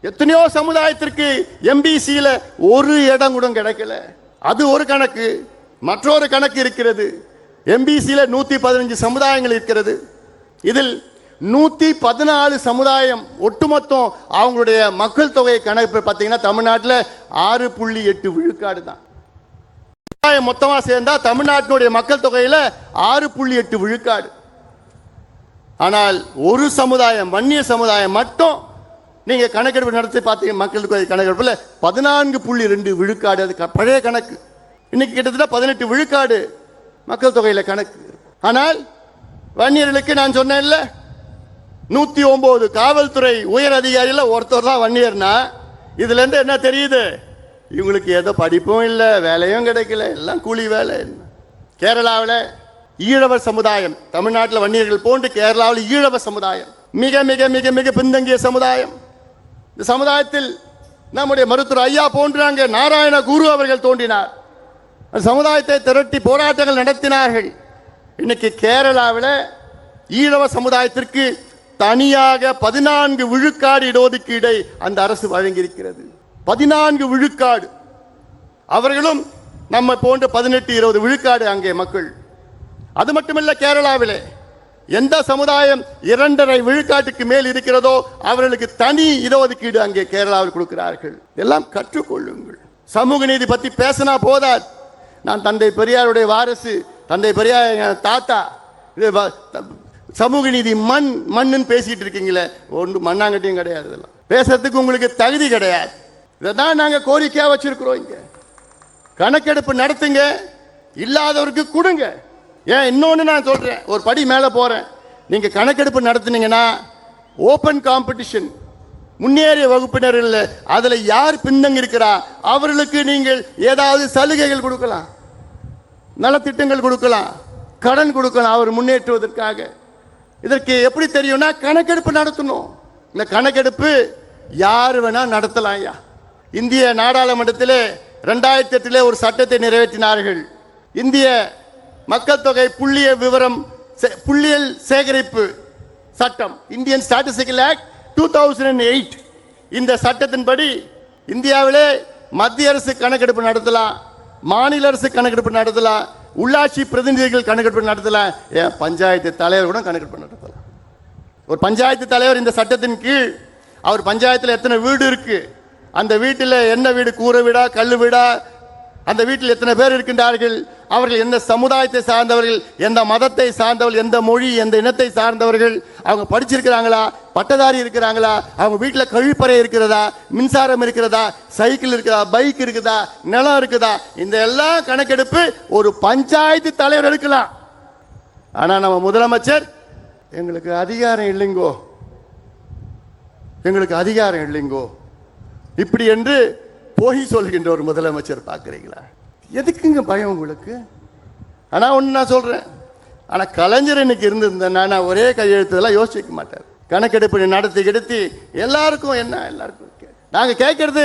எத்தனையோ சமுதாயத்திற்கு எம்பிசியில ஒரு இடம் கூட கிடைக்கல. அது ஒரு கணக்கு. மற்றொரு கணக்கு இருக்கிறது. எம்பிசியில 115 சமுதாயங்கள் இருக்கிறது. இதில் 114 சமுதாயம் ஒட்டுமொத்தம் அவங்களுடைய மக்கள் தொகை கணக்கு பார்த்தீங்கன்னா தமிழ்நாட்டில் 6.8 விழுக்காடு தான். மொத்தமா சேர்ந்தா தமிழ்நாட்டினுடைய மக்கள் தொகையில 6.8 விழுக்காடு. ஆனால் ஒரு சமுதாயம், வன்னிய சமுதாயம் மட்டும் நீங்க கணக்கெடுப்பு நடத்தி பார்த்தீங்க, மக்கள் தொகை கணக்கெடுப்புல 14.2 விழுக்காடு. அது பழைய கணக்கு. இன்னைக்கு கிட்டத்தட்ட 18 விழுக்காடு மக்கள் தொகையில கணக்கு. ஆனால் வன்னியர்களுக்கு நான் சொன்னேன்ல, 109 காவல்துறை உயர் அதிகாரியில் ஒருத்தர் தான் வன்னியர்னா, இதுல இருந்து என்ன தெரியுது? இவங்களுக்கு ஏதோ படிப்பும் இல்லை, வேலையும் கிடைக்கல, எல்லாம் கூலி வேலை. கேரளாவில் ஈழவர் சமுதாயம், தமிழ்நாட்டில் வன்னியர்கள் போன்று கேரளாவில் ஈழவர் சமுதாயம் மிக மிக மிக மிக பின்தங்கிய சமுதாயம். இந்த சமுதாயத்தில் நம்முடைய மருத்துவர் ஐயா போன்றாங்க நாராயண குரு அவர்கள் தோன்றினார். சமுதாயத்தை திரட்டி போராட்டங்கள் நடத்தினார்கள். இன்னைக்கு கேரளாவில் ஈழவ சமுதாயத்திற்கு தனியாக 14 விழுக்காடு இடஒதுக்கீடை அந்த அரசு வழங்கியிருக்கிறது. 14 விழுக்காடு. அவர்களும் நம்ம போன்ற 18-20 விழுக்காடு அங்கே மக்கள். அது மட்டுமல்ல, கேரளாவிலே எந்த சமுதாயம் 2.5 விழுக்காட்டுக்கு மேல் இருக்கிறதோ அவர்களுக்கு தனி இடஒதுக்கீடு அங்கே கேரளாவில் கொடுக்கிறார்கள். எல்லாம் கற்றுக்கொள்ளுங்கள். சமூக நீதி பற்றி பேசினா போதாது. நான் தந்தை பெரியாருடைய வாரிசு. தந்தை பெரியார் தாத்தா. சமூக நீதி மண்ணுன்னு பேசிட்டு இருக்கீங்களே, ஒன்று மண்ணாங்கட்டியும் கிடையாது. இதெல்லாம் பேசுறதுக்கு உங்களுக்கு தகுதி கிடையாது. இதைதான் நாங்கள் கோரிக்கையா வச்சிருக்கிறோம். இங்க கணக்கெடுப்பு நடத்துங்க, இல்லாதவருக்கு கொடுங்க. ஏன் இன்னொன்று நான் சொல்றேன், ஒரு படி மேலே போறேன். நீங்க கணக்கெடுப்பு நடத்துனீங்கன்னா ஓபன் காம்படிஷன், முன்னேறிய வகுப்பினர்கள் அதுல யார் பின்னங்க இருக்கிறா அவர்களுக்கு நீங்கள் ஏதாவது சலுகைகள் கொடுக்கலாம், நலத்திட்டங்கள் கொடுக்கலாம், கடன் கொடுக்கலாம் அவர் முன்னேற்றுவதற்காக. இதற்கு எப்படி தெரியும்னா கணக்கெடுப்பு நடத்தணும். இந்த கணக்கெடுப்பு யார் வேணா நடத்தலாம். ஐயா, இந்திய நாடாளுமன்றத்தில் 2008 ஒரு சட்டத்தை நிறைவேற்றினார்கள். இந்திய மக்கள் தொகை புள்ளியியல் சேகரிப்பு சட்டம், இந்தியன் ஸ்டாட்டிஸ்டிக்கல் ஆக்ட் 2008. இந்த சட்டத்தின்படி இந்தியாவிலே மத்திய அரசு கணக்கெடுப்பு நடத்தலாம், மாநில அரசு கணக்கெடுப்பு நடத்தலாம், உள்ளாட்சி பிரதிநிதிகள் கணக்கெடுப்பு நடத்தலாம், ஏன் பஞ்சாயத்து தலைவர் கூட கணக்கெடுப்பு நடத்தலாம். ஒரு பஞ்சாயத்து தலைவர் இந்த சட்டத்தின் கீழ் அவர் பஞ்சாயத்தில் எத்தனை வீடு இருக்கு, அந்த வீட்டில் என்ன வீடு, கூரை வீடா கல்லு வீடா, அந்த வீட்டில் எத்தனை பேர் இருக்கின்றார்கள், அவர்கள் எந்த சமுதாயத்தை சார்ந்தவர்கள், எந்த மதத்தை சார்ந்தவர்கள், எந்த மொழி எந்த இனத்தை சார்ந்தவர்கள், அவங்க படிச்சிருக்கிறாங்களா, பட்டதாரி இருக்கிறாங்களா, அவங்க வீட்டில் கழிப்பறை இருக்கிறதா, மின்சாரம் இருக்கிறதா, சைக்கிள் இருக்குதா, பைக் இருக்குதா, நிலம் இருக்குதா, இந்த எல்லா கணக்கெடுப்பு ஒரு பஞ்சாயத்து தலைவர் எடுக்கலாம். ஆனா நம்ம முதலமைச்சர் எங்களுக்கு அதிகாரம் இல்லைங்கோ, எங்களுக்கு அதிகாரம் இல்லைங்கோ இப்படி என்று போய் சொல்கின்ற ஒரு முதலமைச்சர் பார்க்குறீங்களா? எதுக்குங்க பயம் உங்களுக்கு? ஆனால் ஒன்று நான் சொல்கிறேன், ஆனால் கலைஞர் இன்னைக்கு இருந்திருந்தேன்னா நான் ஒரே கையெழுத்தெல்லாம் யோசிக்க மாட்டார். கணக்கெடுப்பு நடத்தி எல்லாருக்கும் என்ன, எல்லாருக்கும் நாங்கள் கேட்கறது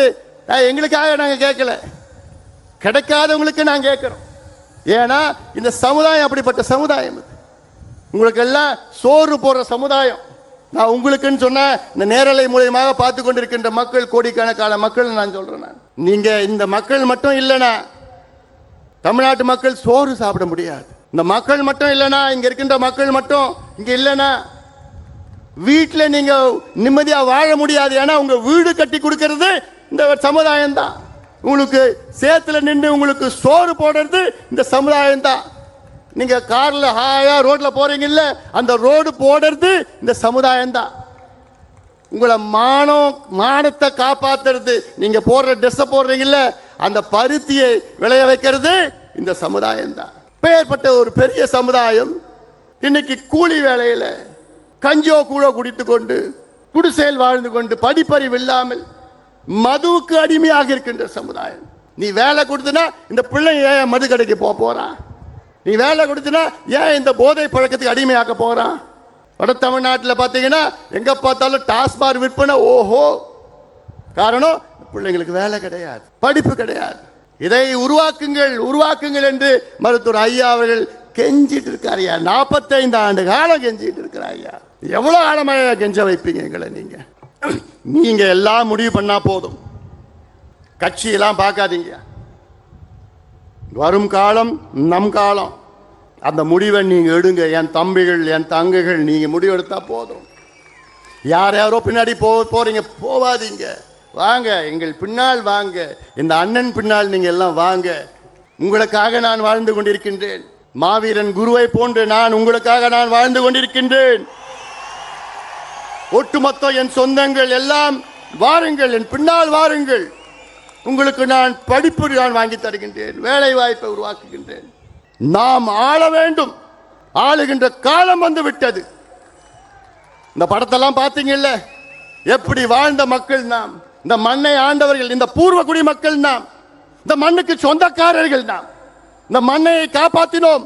எங்களுக்காக நாங்கள் கேட்கல, கிடைக்காதவங்களுக்கு நாங்கள் கேட்குறோம். ஏன்னா இந்த சமுதாயம் அப்படிப்பட்ட சமுதாயம். உங்களுக்கு எல்லாம் சோறு போடுற சமுதாயம். நான் உங்களுக்குன்னு சொன்ன இந்த நேரலை மூலியமாக பார்த்து கொண்டிருக்கின்ற மக்கள், கோடிக்கணக்கான மக்கள் நான் சொல்றேன். நீங்க இந்த மக்கள் மட்டும் இல்லைனா தமிழ்நாட்டு மக்கள் சோறு சாப்பிட முடியாது. இந்த மக்கள் மட்டும் இல்லைனா, இங்க இருக்கின்ற மக்கள் மட்டும் இங்க இல்லைனா வீட்டில் நீங்க நிம்மதியா வாழ முடியாது. ஏன்னா உங்க வீடு கட்டி கொடுக்கிறது இந்த சமுதாயம் தான். உங்களுக்கு சேத்துல நின்று உங்களுக்கு சோறு போடுறது இந்த சமுதாயம் தான். நீங்க கார்ல ஹாயா ரோட்ல போறீங்கல்ல, அந்த ரோடு போடுறது இந்த சமுதாயம் தான். உங்களை மானத்தை காப்பாத்துறது, நீங்க போடுற ட்ரெஸ் போடுறீங்கல்ல, அந்த பருத்தியை விளைய வைக்கிறது இந்த சமுதாயம் தான். பெயர்பட்ட ஒரு பெரிய சமுதாயம் இன்னைக்கு கூலி வேலையில கஞ்சோ கூட குடித்து கொண்டு குடிசையில் வாழ்ந்து கொண்டு படிப்பறிவு இல்லாமல் மதுவுக்கு அடிமையாக இருக்கின்ற சமுதாயம். நீ வேலை கொடுத்தனா இந்த பிள்ளை ஏன் மது கடைக்கு போறான், நீ வேலை கொடுத்தனா ஏன் இந்த போதை பழக்கத்துக்கு அடிமையாக்க போறான். வட தமிழ்நாட்டில் பார்த்தீங்கன்னா எங்க பார்த்தாலும் டாஸ்மாக் விற்பனை. ஓஹோ, காரணம் பிள்ளைங்களுக்கு வேலை கிடையாது, படிப்பு கிடையாது. இதை உருவாக்குங்கள் என்று மருத்துவர் ஐயா அவர்கள் கெஞ்சிட்டு இருக்காரு. 45 ஆண்டு காலம் கெஞ்சிட்டு இருக்கிறார் ஐயா. எவ்வளவு ஆழமாக கெஞ்ச வைப்பீங்க எங்களை? நீங்க எல்லாம் முடிவு பண்ணா போதும், கட்சியெல்லாம் பார்க்காதீங்க. வரும் காலம் நம் காலம், அந்த முடிவை நீங்க எடுங்க. என் தம்பிகள் என் தங்கைகள், நீங்க முடிவெடுத்தா போதும். யாரோ பின்னாடி போறீங்க, போவாதீங்க. வாங்க, எங்கள் பின்னால் வாங்க, இந்த அண்ணன் பின்னால் நீங்க எல்லாம் வாங்க. உங்களுக்காக நான் வாழ்ந்து கொண்டிருக்கின்றேன். மாவீரன் குருவை போன்று நான் உங்களுக்காக நான் வாழ்ந்து கொண்டிருக்கின்றேன். ஒட்டுமொத்த என் சொந்தங்கள் எல்லாம் வாருங்கள், என் பின்னால் வாருங்கள். உங்களுக்கு நான் படிப்பு நான் வாங்கி தருகின்றேன், வேலை வாய்ப்பை உருவாக்குகின்றேன். நாம் ஆள வேண்டும், ஆளுகின்ற காலம் வந்து விட்டது. இந்த படத்தெல்லாம் பார்த்தீங்கல்ல, எப்படி வாழ்ந்த மக்கள் நாம், இந்த மண்ணை ஆண்டவர்கள், இந்த பூர்வகுடி மக்கள் நாம், இந்த மண்ணுக்கு சொந்தக்காரர்கள் நாம். இந்த மண்ணை காப்பாற்றினோம்.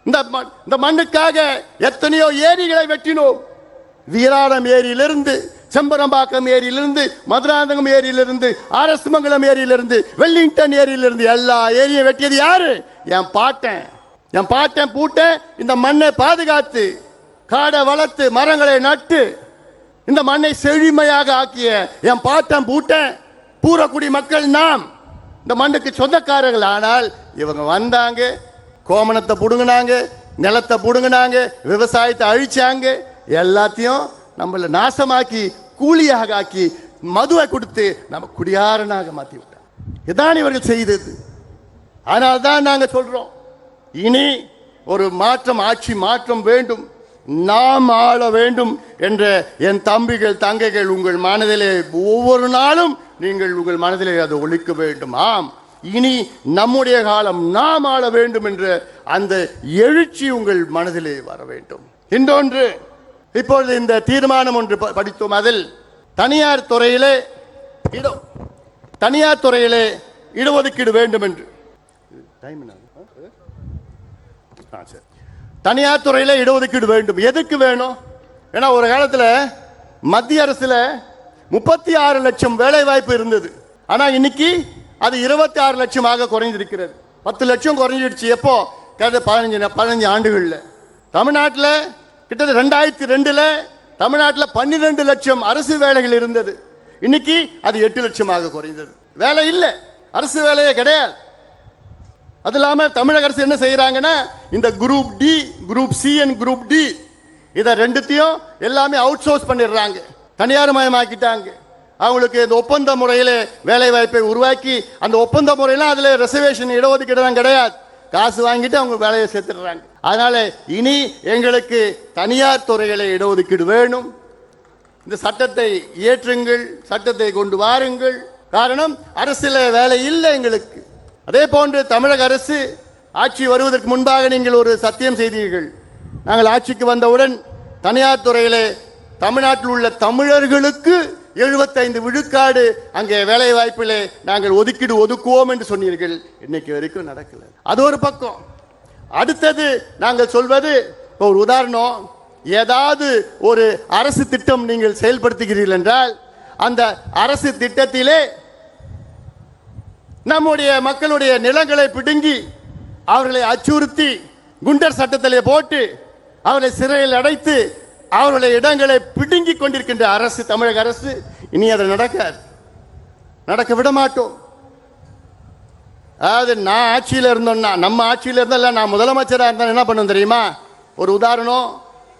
இந்த மண்ணுக்காக எத்தனையோ ஏரிகளை வெட்டினோம், வீராணம் ஏரியிலிருந்து, செம்பரம்பாக்கம் ஏரியிலிருந்து, மதுராந்தகம் ஏரியிலிருந்து, அரசமங்கலம் ஏரியிலிருந்து, வெல்லிங்டன் ஏரியிலிருந்து எல்லா ஏரியும் வெட்டியது யாரு? என் பாட்டன். என் பாட்டன் பூட்டன் இந்த மண்ணை பாதுகாத்து, காடை வளர்த்து, மரங்களை நட்டு இந்த மண்ணை செழுமையாக ஆக்கிய என் பாட்டன் பூட்டன் பூரக்குடி மக்கள் நாம் இந்த மண்ணுக்கு சொந்தக்காரர்கள். ஆனால் இவங்க வந்தாங்க, கோமணத்தை புடுங்கினாங்க, நிலத்தை புடுங்கினாங்க, விவசாயத்தை அழிச்சாங்க, எல்லாத்தையும் நம்மள நாசமாக்கி கூலியாக ஆக்கி மதுவை கொடுத்து நம்ம குடியாரனாக மாற்றி விட்டாங்க. இதான் இவர்கள் செய்தது. அதனால்தான் நாங்க சொல்றோம், இனி ஒரு மாற்றம், ஆட்சி மாற்றம் வேண்டும், நாம் ஆள வேண்டும் என்ற என் தம்பிகள் தங்கைகள் உங்கள் மனதிலே ஒவ்வொரு நாளும் நீங்கள் உங்கள் மனதிலே அதை ஒழிக்க வேண்டும். ஆம், இனி நம்முடைய காலம், நாம் ஆள வேண்டும் என்ற அந்த எழுச்சி உங்கள் மனதிலே வர வேண்டும். இன்னொன்று, இப்பொழுது இந்த தீர்மானம் ஒன்று படித்தோம். அதில் தனியார் துறையிலே இடஒதுக்கீடு வேண்டும் என்று, தனியார் துறையில இடஒதுக்கீடு வேண்டும். எதுக்கு வேணும்? ஏன்னா ஒரு காலத்தில் மத்திய அரசுல 36 லட்சம் வேலை வாய்ப்பு இருந்தது. ஆனா இன்னைக்கு அது 26 லட்சமாக குறைந்திருக்கிறது. 10 லட்சம் குறைஞ்சிடுச்சு. எப்போ? கடந்த 15 ஆண்டுகள்ல. தமிழ்நாட்டில் கிட்டத்தட்ட 2002 தமிழ்நாட்டில் 12 லட்சம் அரசு வேலைகள் இருந்தது. இன்னைக்கு அது 8 லட்சமாக குறைந்தது. வேலை இல்லை, அரசு வேலையே கிடையாது. அது இல்லாம தமிழக அரசு என்ன செய்யறாங்கன்னா, இந்த group D, group C and group D இதை ரெண்டுத்தையும் எல்லாமே அவுட் சோர்ஸ் பண்ணிடுறாங்க, தனியார் மயமாக்கிட்டாங்க. அவங்களுக்கு இந்த ஒப்பந்த முறையில் வேலை வாய்ப்பை உருவாக்கி, அந்த ஒப்பந்த முறையெல்லாம் அதுல ரிசர்வேஷன் இடஒதுக்கீடு தான் கிடையாது, காசு வாங்கிட்டு அவங்க வேலையை சேர்த்துடுறாங்க. அதனால இனி எங்களுக்கு தனியார் துறைகளை இடஒதுக்கீடு வேணும். இந்த சட்டத்தை இயற்றுங்கள், சட்டத்தை கொண்டு வாருங்கள். காரணம், அரசியல வேலை இல்லை எங்களுக்கு. அதே போன்று தமிழக அரசு ஆட்சி வருவதற்கு முன்பாக நீங்கள் ஒரு சத்தியம் செய்தீர்கள். நாங்கள் ஆட்சிக்கு வந்தவுடன் தனியார் துறையிலே தமிழ்நாட்டில் உள்ள தமிழர்களுக்கு 75 விழுக்காடு அங்கே வேலை வாய்ப்பிலே நாங்கள் ஒதுக்கீடு ஒதுக்குவோம் என்று சொன்னீர்கள். இன்னைக்கு வரைக்கும் நடக்கல. அது ஒரு பக்கம். அடுத்தது நாங்கள் சொல்வது, ஒரு உதாரணம், ஏதாவது ஒரு அரசு திட்டம் நீங்கள் செயல்படுத்துகிறீர்கள் என்றால் அந்த அரசு திட்டத்திலே நம்முடைய மக்களுடைய நிலங்களை பிடுங்கி அவர்களை அச்சுறுத்தி குண்டர் சட்டத்திலே போட்டு அவர்களை சிறையில் அடைத்து அவர்களுடைய இடங்களை பிடுங்கி கொண்டிருக்கின்ற அரசு, தமிழக அரசு. இனி அதை நடக்காது, நடக்க விட மாட்டோம். அதாவது நான் ஆட்சியில் இருந்தோம்னா, நம்ம ஆட்சியில் இருந்தால், நான் முதலமைச்சராக இருந்தால் என்ன பண்ணும் தெரியுமா? ஒரு உதாரணம்,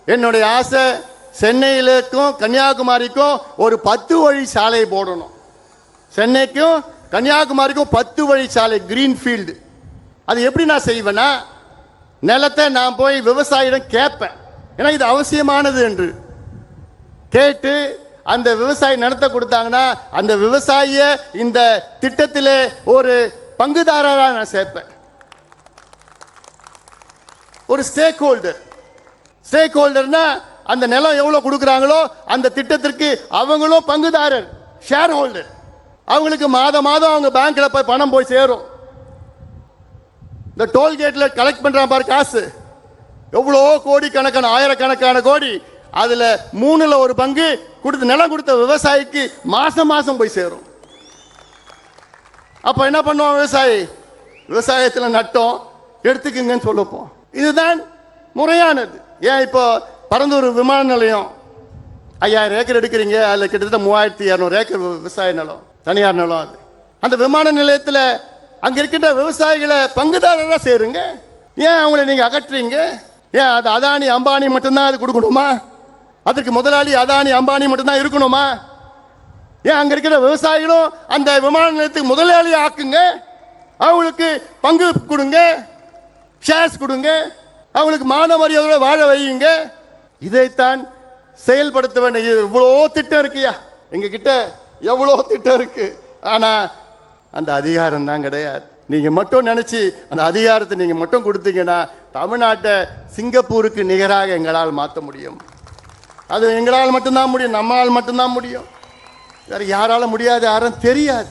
என்னுடைய ஆசை சென்னையிலுக்கும் கன்னியாகுமரிக்கும் ஒரு 10 வழி சாலை போடணும். சென்னைக்கும் கன்னியாகுமரிக்கும் 10 வழி சாலை, கிரீன்ஃபீல்டு. அது எப்படி நான் செய்வேன்னா, நிலத்தை நான் போய் விவசாயிடம் கேட்பேன், ஏன்னா இது அவசியமானது என்று கேட்டு அந்த விவசாயி நிலத்தை கொடுத்தாங்கன்னா அந்த விவசாயிய இந்த திட்டத்திலே ஒரு பங்குதாரராக நான் சேர்ப்பேன். ஒரு ஸ்டேக் ஹோல்டர். ஸ்டேக் ஹோல்டர்னா அந்த நிலம் எவ்வளவு கொடுக்குறாங்களோ அந்த திட்டத்திற்கு அவங்களும் பங்குதாரர், ஷேர் ஹோல்டர். அவங்களுக்கு மாதம் மாதம் அவங்க பேங்க்ல போய் பணம் போய் சேரும். இந்த டோல்கேட்ல கலெக்ட் பண்றான் பாரு காசு, எவ்வளோ கோடி கணக்கான, ஆயிரக்கணக்கான கோடி, அதுல 3ல் 1 பங்கு கொடுத்து நிலம் கொடுத்த விவசாயிக்கு மாசம் மாசம் போய் சேரும். அப்ப என்ன பண்ணுவான் விவசாயி? விவசாயத்தில் நட்டோம் எடுத்துக்குங்கன்னு சொல்லப்போம். இதுதான் முறையானது. ஏன் இப்போ பரந்தூர் விமான நிலையம் 5000 ஏக்கர் எடுக்கிறீங்க, அதுல கிட்டத்தட்ட 3200 ஏக்கர் விவசாய நிலம், தனியார் நிலம். அது அந்த விமான நிலையத்தில் அங்க இருக்கின்ற விவசாயிகளை பங்குதாரராக சேருங்க. ஏன் அவங்களை நீங்க அகற்றுறீங்க? ஏன் அது அதானி அம்பானி மட்டும்தான் அது கொடுக்கணுமா? அதற்கு முதலாளி அதானி அம்பானி மட்டும்தான் இருக்கணுமா? ஏன் அங்க இருக்கிற விவசாயிகளும் அந்த விமான நிலையத்துக்கு முதலாளி ஆக்குங்க, அவங்களுக்கு பங்கு கொடுங்க, ஷேர்ஸ் கொடுங்க, அவங்களுக்கு மான மரியாதையோட வாழ வையுங்க. இதைத்தான் செயல்படுத்த வேண்டிய. இவ்வளோ திட்டம் இருக்குயா, எங்க கிட்ட எவ்வளோ திட்டம் இருக்கு. ஆனா அந்த அதிகாரம் தான் கிடையாது. நீங்க மட்டும் நினைச்சு அந்த அதிகாரத்தை நீங்க மட்டும் கொடுத்தீங்கன்னா தமிழ்நாட்டை சிங்கப்பூருக்கு நிகராக எங்களால் மாற்ற முடியும். அது எங்களால் மட்டும்தான் முடியும், நம்மளால் மட்டும்தான் முடியும், வேற யாரால முடியாது, யாரும் தெரியாது.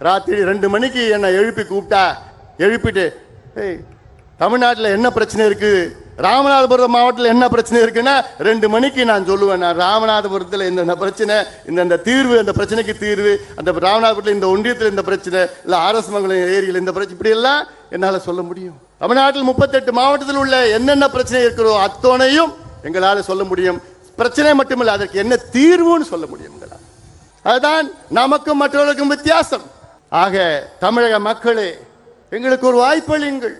ராத்திரி 2 மணிக்கு என்னை எழுப்பி கூப்பிட்டா, எழுப்பிட்டு, ஏய் தமிழ்நாட்டில் என்ன பிரச்சனை இருக்கு ராமநாதபுரம் மாவட்டத்தில் என்ன பிரச்சனை இருக்குன்னா 2 மணிக்கு நான் சொல்லுவேன். நான் ராமநாதபுரத்தில் இந்த பிரச்சனை, இந்த தீர்வு, அந்த பிரச்சனைக்கு தீர்வு, அந்த ராமநாதபுரத்தில் இந்த ஒன்றியத்தில் இந்த பிரச்சனை, இல்லை ஆர்எஸ் மங்கலம் ஏரியில் இந்த பிரச்சனை, இப்படி எல்லாம் என்னால் சொல்ல முடியும். தமிழ்நாட்டில் 38 மாவட்டத்தில் உள்ள என்னென்ன பிரச்சனை இருக்கிறோ அத்தனையும் எங்களால் சொல்ல முடியும். பிரச்சனை மட்டுமில்லை, அதற்கு என்ன தீர்வுன்னு சொல்ல முடியும். அதுதான் நமக்கும் மற்றவர்களுக்கும் வித்தியாசம். ஆக தமிழக மக்களே, எங்களுக்கு ஒரு வாய்ப்பளியுங்கள்.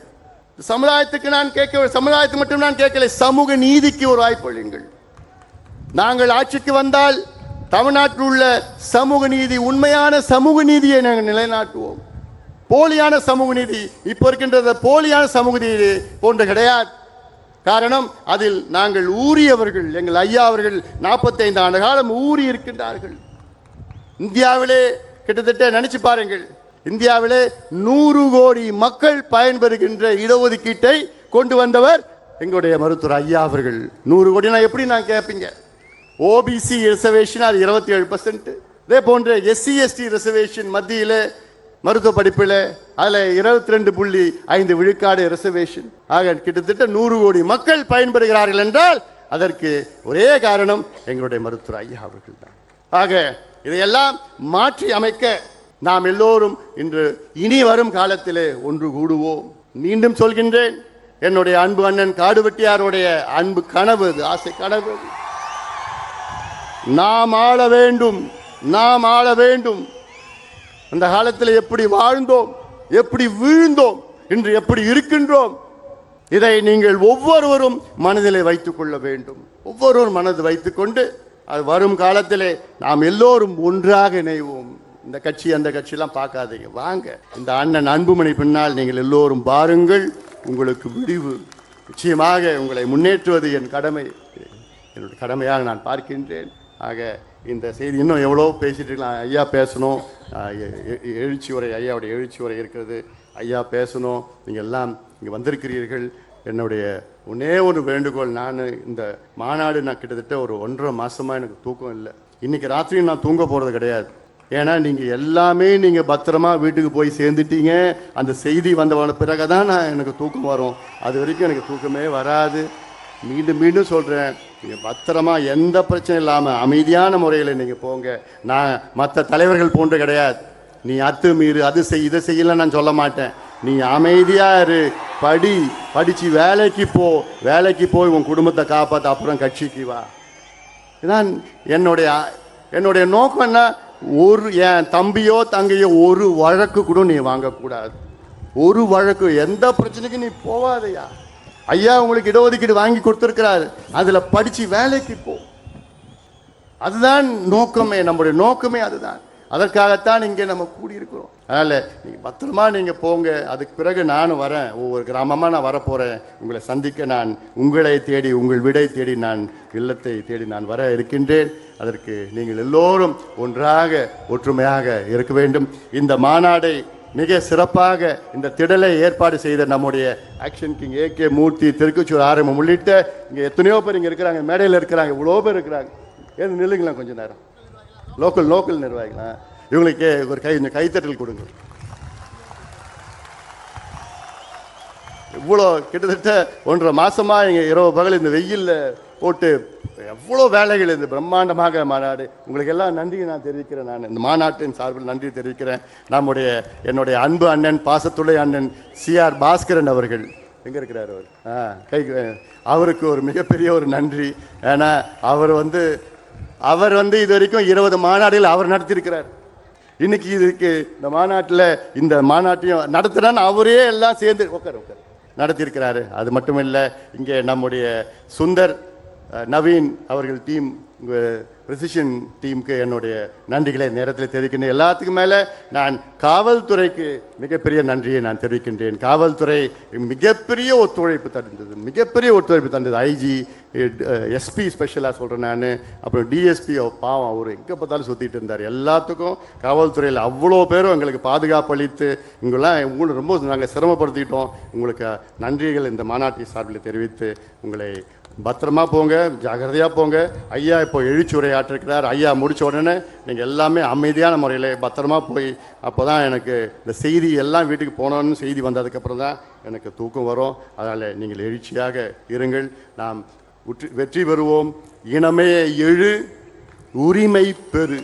சமுதாயத்துக்கு நான் கேட்க, சமுதாயத்துக்கு மட்டும் நான் கேட்கல, சமூக நீதிக்கு ஒரு வாய்ப்பளியுங்கள். நாங்கள் ஆட்சிக்கு வந்தால் தமிழ்நாட்டில் உள்ள சமூக நீதி, உண்மையான சமூக நீதியை நாங்கள் நிலைநாட்டுவோம். போலியான சமூக நீதி இப்போ இருக்கின்ற போலியான சமூக நீதி போன்ற கிடையாது. காரணம், அதில் நாங்கள் ஊறியவர்கள். எங்கள் ஐயா அவர்கள் 45 ஆண்டு காலம் ஊறி இருக்கின்றார்கள். இந்தியாவிலே கிட்டத்தட்ட நினைச்சு பாருங்கள், இந்தியாவிலே 100 கோடி மக்கள் பயன்பெறுகின்ற இடஒதுக்கீட்டை கொண்டு வந்தவர் எங்களுடைய மருத்துவர் ஐயா அவர்கள். 100 கோடினா எப்படி நான் கேட்பீங்க? ஓபிசி ரிசர்வேஷன் அது 27%. இதே போன்ற எஸ்சி எஸ்டி ரிசர்வேஷன் மத்தியில் மருத்துவ படிப்பில் அதில் 22.5 விழுக்காடு ரிசர்வேஷன். ஆக கிட்டத்தட்ட 100 கோடி மக்கள் பயன்பெறுகிறார்கள் என்றால் அதற்கு ஒரே காரணம் எங்களுடைய மருத்துவர் ஐயா அவர்கள் தான். ஆக இதையெல்லாம் மாற்றி அமைக்க நாம் எல்லோரும் இன்று இனி வரும் காலத்திலே ஒன்று கூடுவோம். மீண்டும் சொல்கின்றேன், என்னுடைய அன்பு அண்ணன் காடுவெட்டியாருடைய அன்பு கனவு, ஆசை கனவு, நாம் ஆள வேண்டும், நாம் ஆள வேண்டும். அந்த காலத்தில் எப்படி வாழ்ந்தோம், எப்படி வீழ்ந்தோம், இன்று எப்படி இருக்கின்றோம், இதை நீங்கள் ஒவ்வொருவரும் மனதிலே வைத்துக் கொள்ள வேண்டும். ஒவ்வொருவரும் மனது வைத்துக்கொண்டு அது வரும் காலத்திலே நாம் எல்லோரும் ஒன்றாக இணைவோம். இந்த கட்சி அந்த கட்சியெல்லாம் பார்க்காதீங்க, வாங்க இந்த அண்ணன் அன்புமணி பின்னால் நீங்கள் எல்லோரும் பாருங்கள். உங்களுக்கு விடிவு நிச்சயமாக உங்களை முன்னேற்றுவது என் கடமை, என்னுடைய கடமையாக நான் பார்க்கின்றேன். ஆக இந்த செய்தி இன்னும் எவ்வளோ பேசிட்டு இருக்கலாம். ஐயா பேசணும், எழுச்சி உரை, ஐயாவுடைய எழுச்சி உரை இருக்கிறது. ஐயா பேசணும், நீங்கள் எல்லாம் இங்கே வந்திருக்கிறீர்கள். என்னுடைய ஒன்னே ஒரு வேண்டுகோள், நான் இந்த மாநாடு நான் கிட்டத்தட்ட ஒரு 1.5 மாதமாக எனக்கு தூக்கம் இல்லை. இன்றைக்கி ராத்திரியும் நான் தூங்க போகிறது கிடையாது. ஏன்னா நீங்கள் எல்லாமே நீங்கள் பத்திரமா வீட்டுக்கு போய் சேர்ந்துட்டீங்க. அந்த செய்தி வந்த பிறகு தான் எனக்கு தூக்கம் வரும். அது வரைக்கும் எனக்கு தூக்கமே வராது. மீண்டும் மீண்டும் சொல்கிறேன், நீங்கள் பத்திரமா எந்த பிரச்சனையும் இல்லாமல் அமைதியான முறையில் நீங்கள் போங்க. நான் மற்ற தலைவர்கள் போன்று கிடையாது. நீ அத்துமீறு, அது செய், இதை செய்யலாம் நான் சொல்ல மாட்டேன். நீ அமைதியாக இரு, படித்து வேலைக்கு போ, வேலைக்கு போய் உன் குடும்பத்தை காப்பாற்ற, அப்புறம் கட்சிக்கு வா. இதுதான் என்னுடைய நோக்கம். என்ன, ஒரு என் தம்பியோ தங்கையோ ஒரு வழக்கு கூட நீ வாங்கக்கூடாது. ஒரு வழக்கு, எந்த பிரச்சனைக்கு நீ போவாதையா. ஐயா உங்களுக்கு இடஒதுக்கீடு வாங்கி கொடுத்துருக்கிறாரு, அதில் படித்து வேலைக்கு போ. அதுதான் நோக்கமே, நம்முடைய நோக்கமே அதுதான். அதற்காகத்தான் இங்கே நம்ம கூடியிருக்கிறோம். அதனால் நீங்கள் பத்திரமா நீங்கள் போங்க. அதுக்கு பிறகு நானும் வரேன், ஒவ்வொரு கிராமமாக நான் வரப்போகிறேன். உங்களை சந்திக்க நான் உங்களை தேடி, உங்கள் விடை தேடி, நான் இல்லத்தை தேடி நான் வர இருக்கின்றேன். அதற்கு நீங்கள் எல்லோரும் ஒன்றாக ஒற்றுமையாக இருக்க வேண்டும். இந்த மாநாடை மிக சிறப்பாக இந்த திடலை ஏற்பாடு செய்த நம்முடைய ஆக்ஷன் கிங் AK மூர்த்தி, திருக்குச்சூர் ஆரம்பம் உள்ளிட்ட இங்கே எத்தனையோ பேர் இங்கே இருக்கிறாங்க, மேடையில் இருக்கிறாங்க, இவ்வளோ பேர் இருக்கிறாங்க. ஏன் நில்லுங்களா கொஞ்சம் நேரம், லோக்கல் நிர்வாகிகளா, இவங்களுக்கு ஒரு கைத்தட்டல் கொடுங்க. இவ்வளோ கிட்டத்தட்ட 1.5 மாதமாக இங்கே இரவு பகல் இந்த வெயிலில் போட்டு எவ்வளோ வேலைகள், இந்த பிரம்மாண்டமாக மாநாடு. உங்களுக்கு எல்லாம் நன்றியை நான் தெரிவிக்கிறேன். நான் இந்த மாநாட்டின் சார்பில் நன்றி தெரிவிக்கிறேன். என்னுடைய அன்பு அண்ணன், பாசத்துடைய அண்ணன் CR பாஸ்கரன் அவர்கள் எங்கே இருக்கிறார்? அவர் அவருக்கு ஒரு மிகப்பெரிய ஒரு நன்றி. ஏன்னா அவர் இது வரைக்கும் 20 மாநாடுகள் அவர் நடத்தியிருக்கிறார். இன்னைக்கு இதுக்கு இந்த மாநாட்டையும் நடத்துறான்னு அவரே எல்லாம் சேர்ந்து உட்கார நடத்தியிருக்கிறாரு. அது மட்டும் இல்லை, இங்கே நம்முடைய சுந்தர், நவீன் அவர்கள் டீம், பிரிசிஷன் டீமுக்கு என்னுடைய நன்றிகளை நேரத்தில் தெரிவிக்கின்றேன். எல்லாத்துக்கும் மேலே நான் காவல்துறைக்கு மிகப்பெரிய நன்றியை நான் தெரிவிக்கின்றேன். காவல்துறை மிகப்பெரிய ஒத்துழைப்பு தந்தது. IG, SP ஸ்பெஷலாக சொல்கிறேன் நான். அப்புறம் DSP பாவம், அவர் எங்கே பார்த்தாலும் சுற்றிட்டு இருந்தார். எல்லாத்துக்கும் காவல்துறையில் அவ்வளோ பேரும் எங்களுக்கு பாதுகாப்பு அளித்து உங்களுக்கு ரொம்ப நாங்கள் சிரமப்படுத்திக்கிட்டோம். உங்களுக்கு நன்றிகள் இந்த மாநாட்டின் சார்பில் தெரிவித்து உங்களை பத்திரமா போங்க, ஜாகிரதையாக போங்க. ஐயா இப்போ எழுச்சி உரையாற்றிருக்கிறார். ஐயா முடித்த உடனே நீங்கள் எல்லாமே அமைதியான முறையில் பத்திரமா போய், அப்போ தான் எனக்கு இந்த செய்தி எல்லாம் வீட்டுக்கு போனோன்னு செய்தி வந்ததுக்கப்புறம் தான் எனக்கு தூக்கம் வரும். அதனால் நீங்கள் எழுச்சியாக இருங்கள். நாம் வெற்றி பெறுவோம். இனமே எழு, உரிமை பெறு.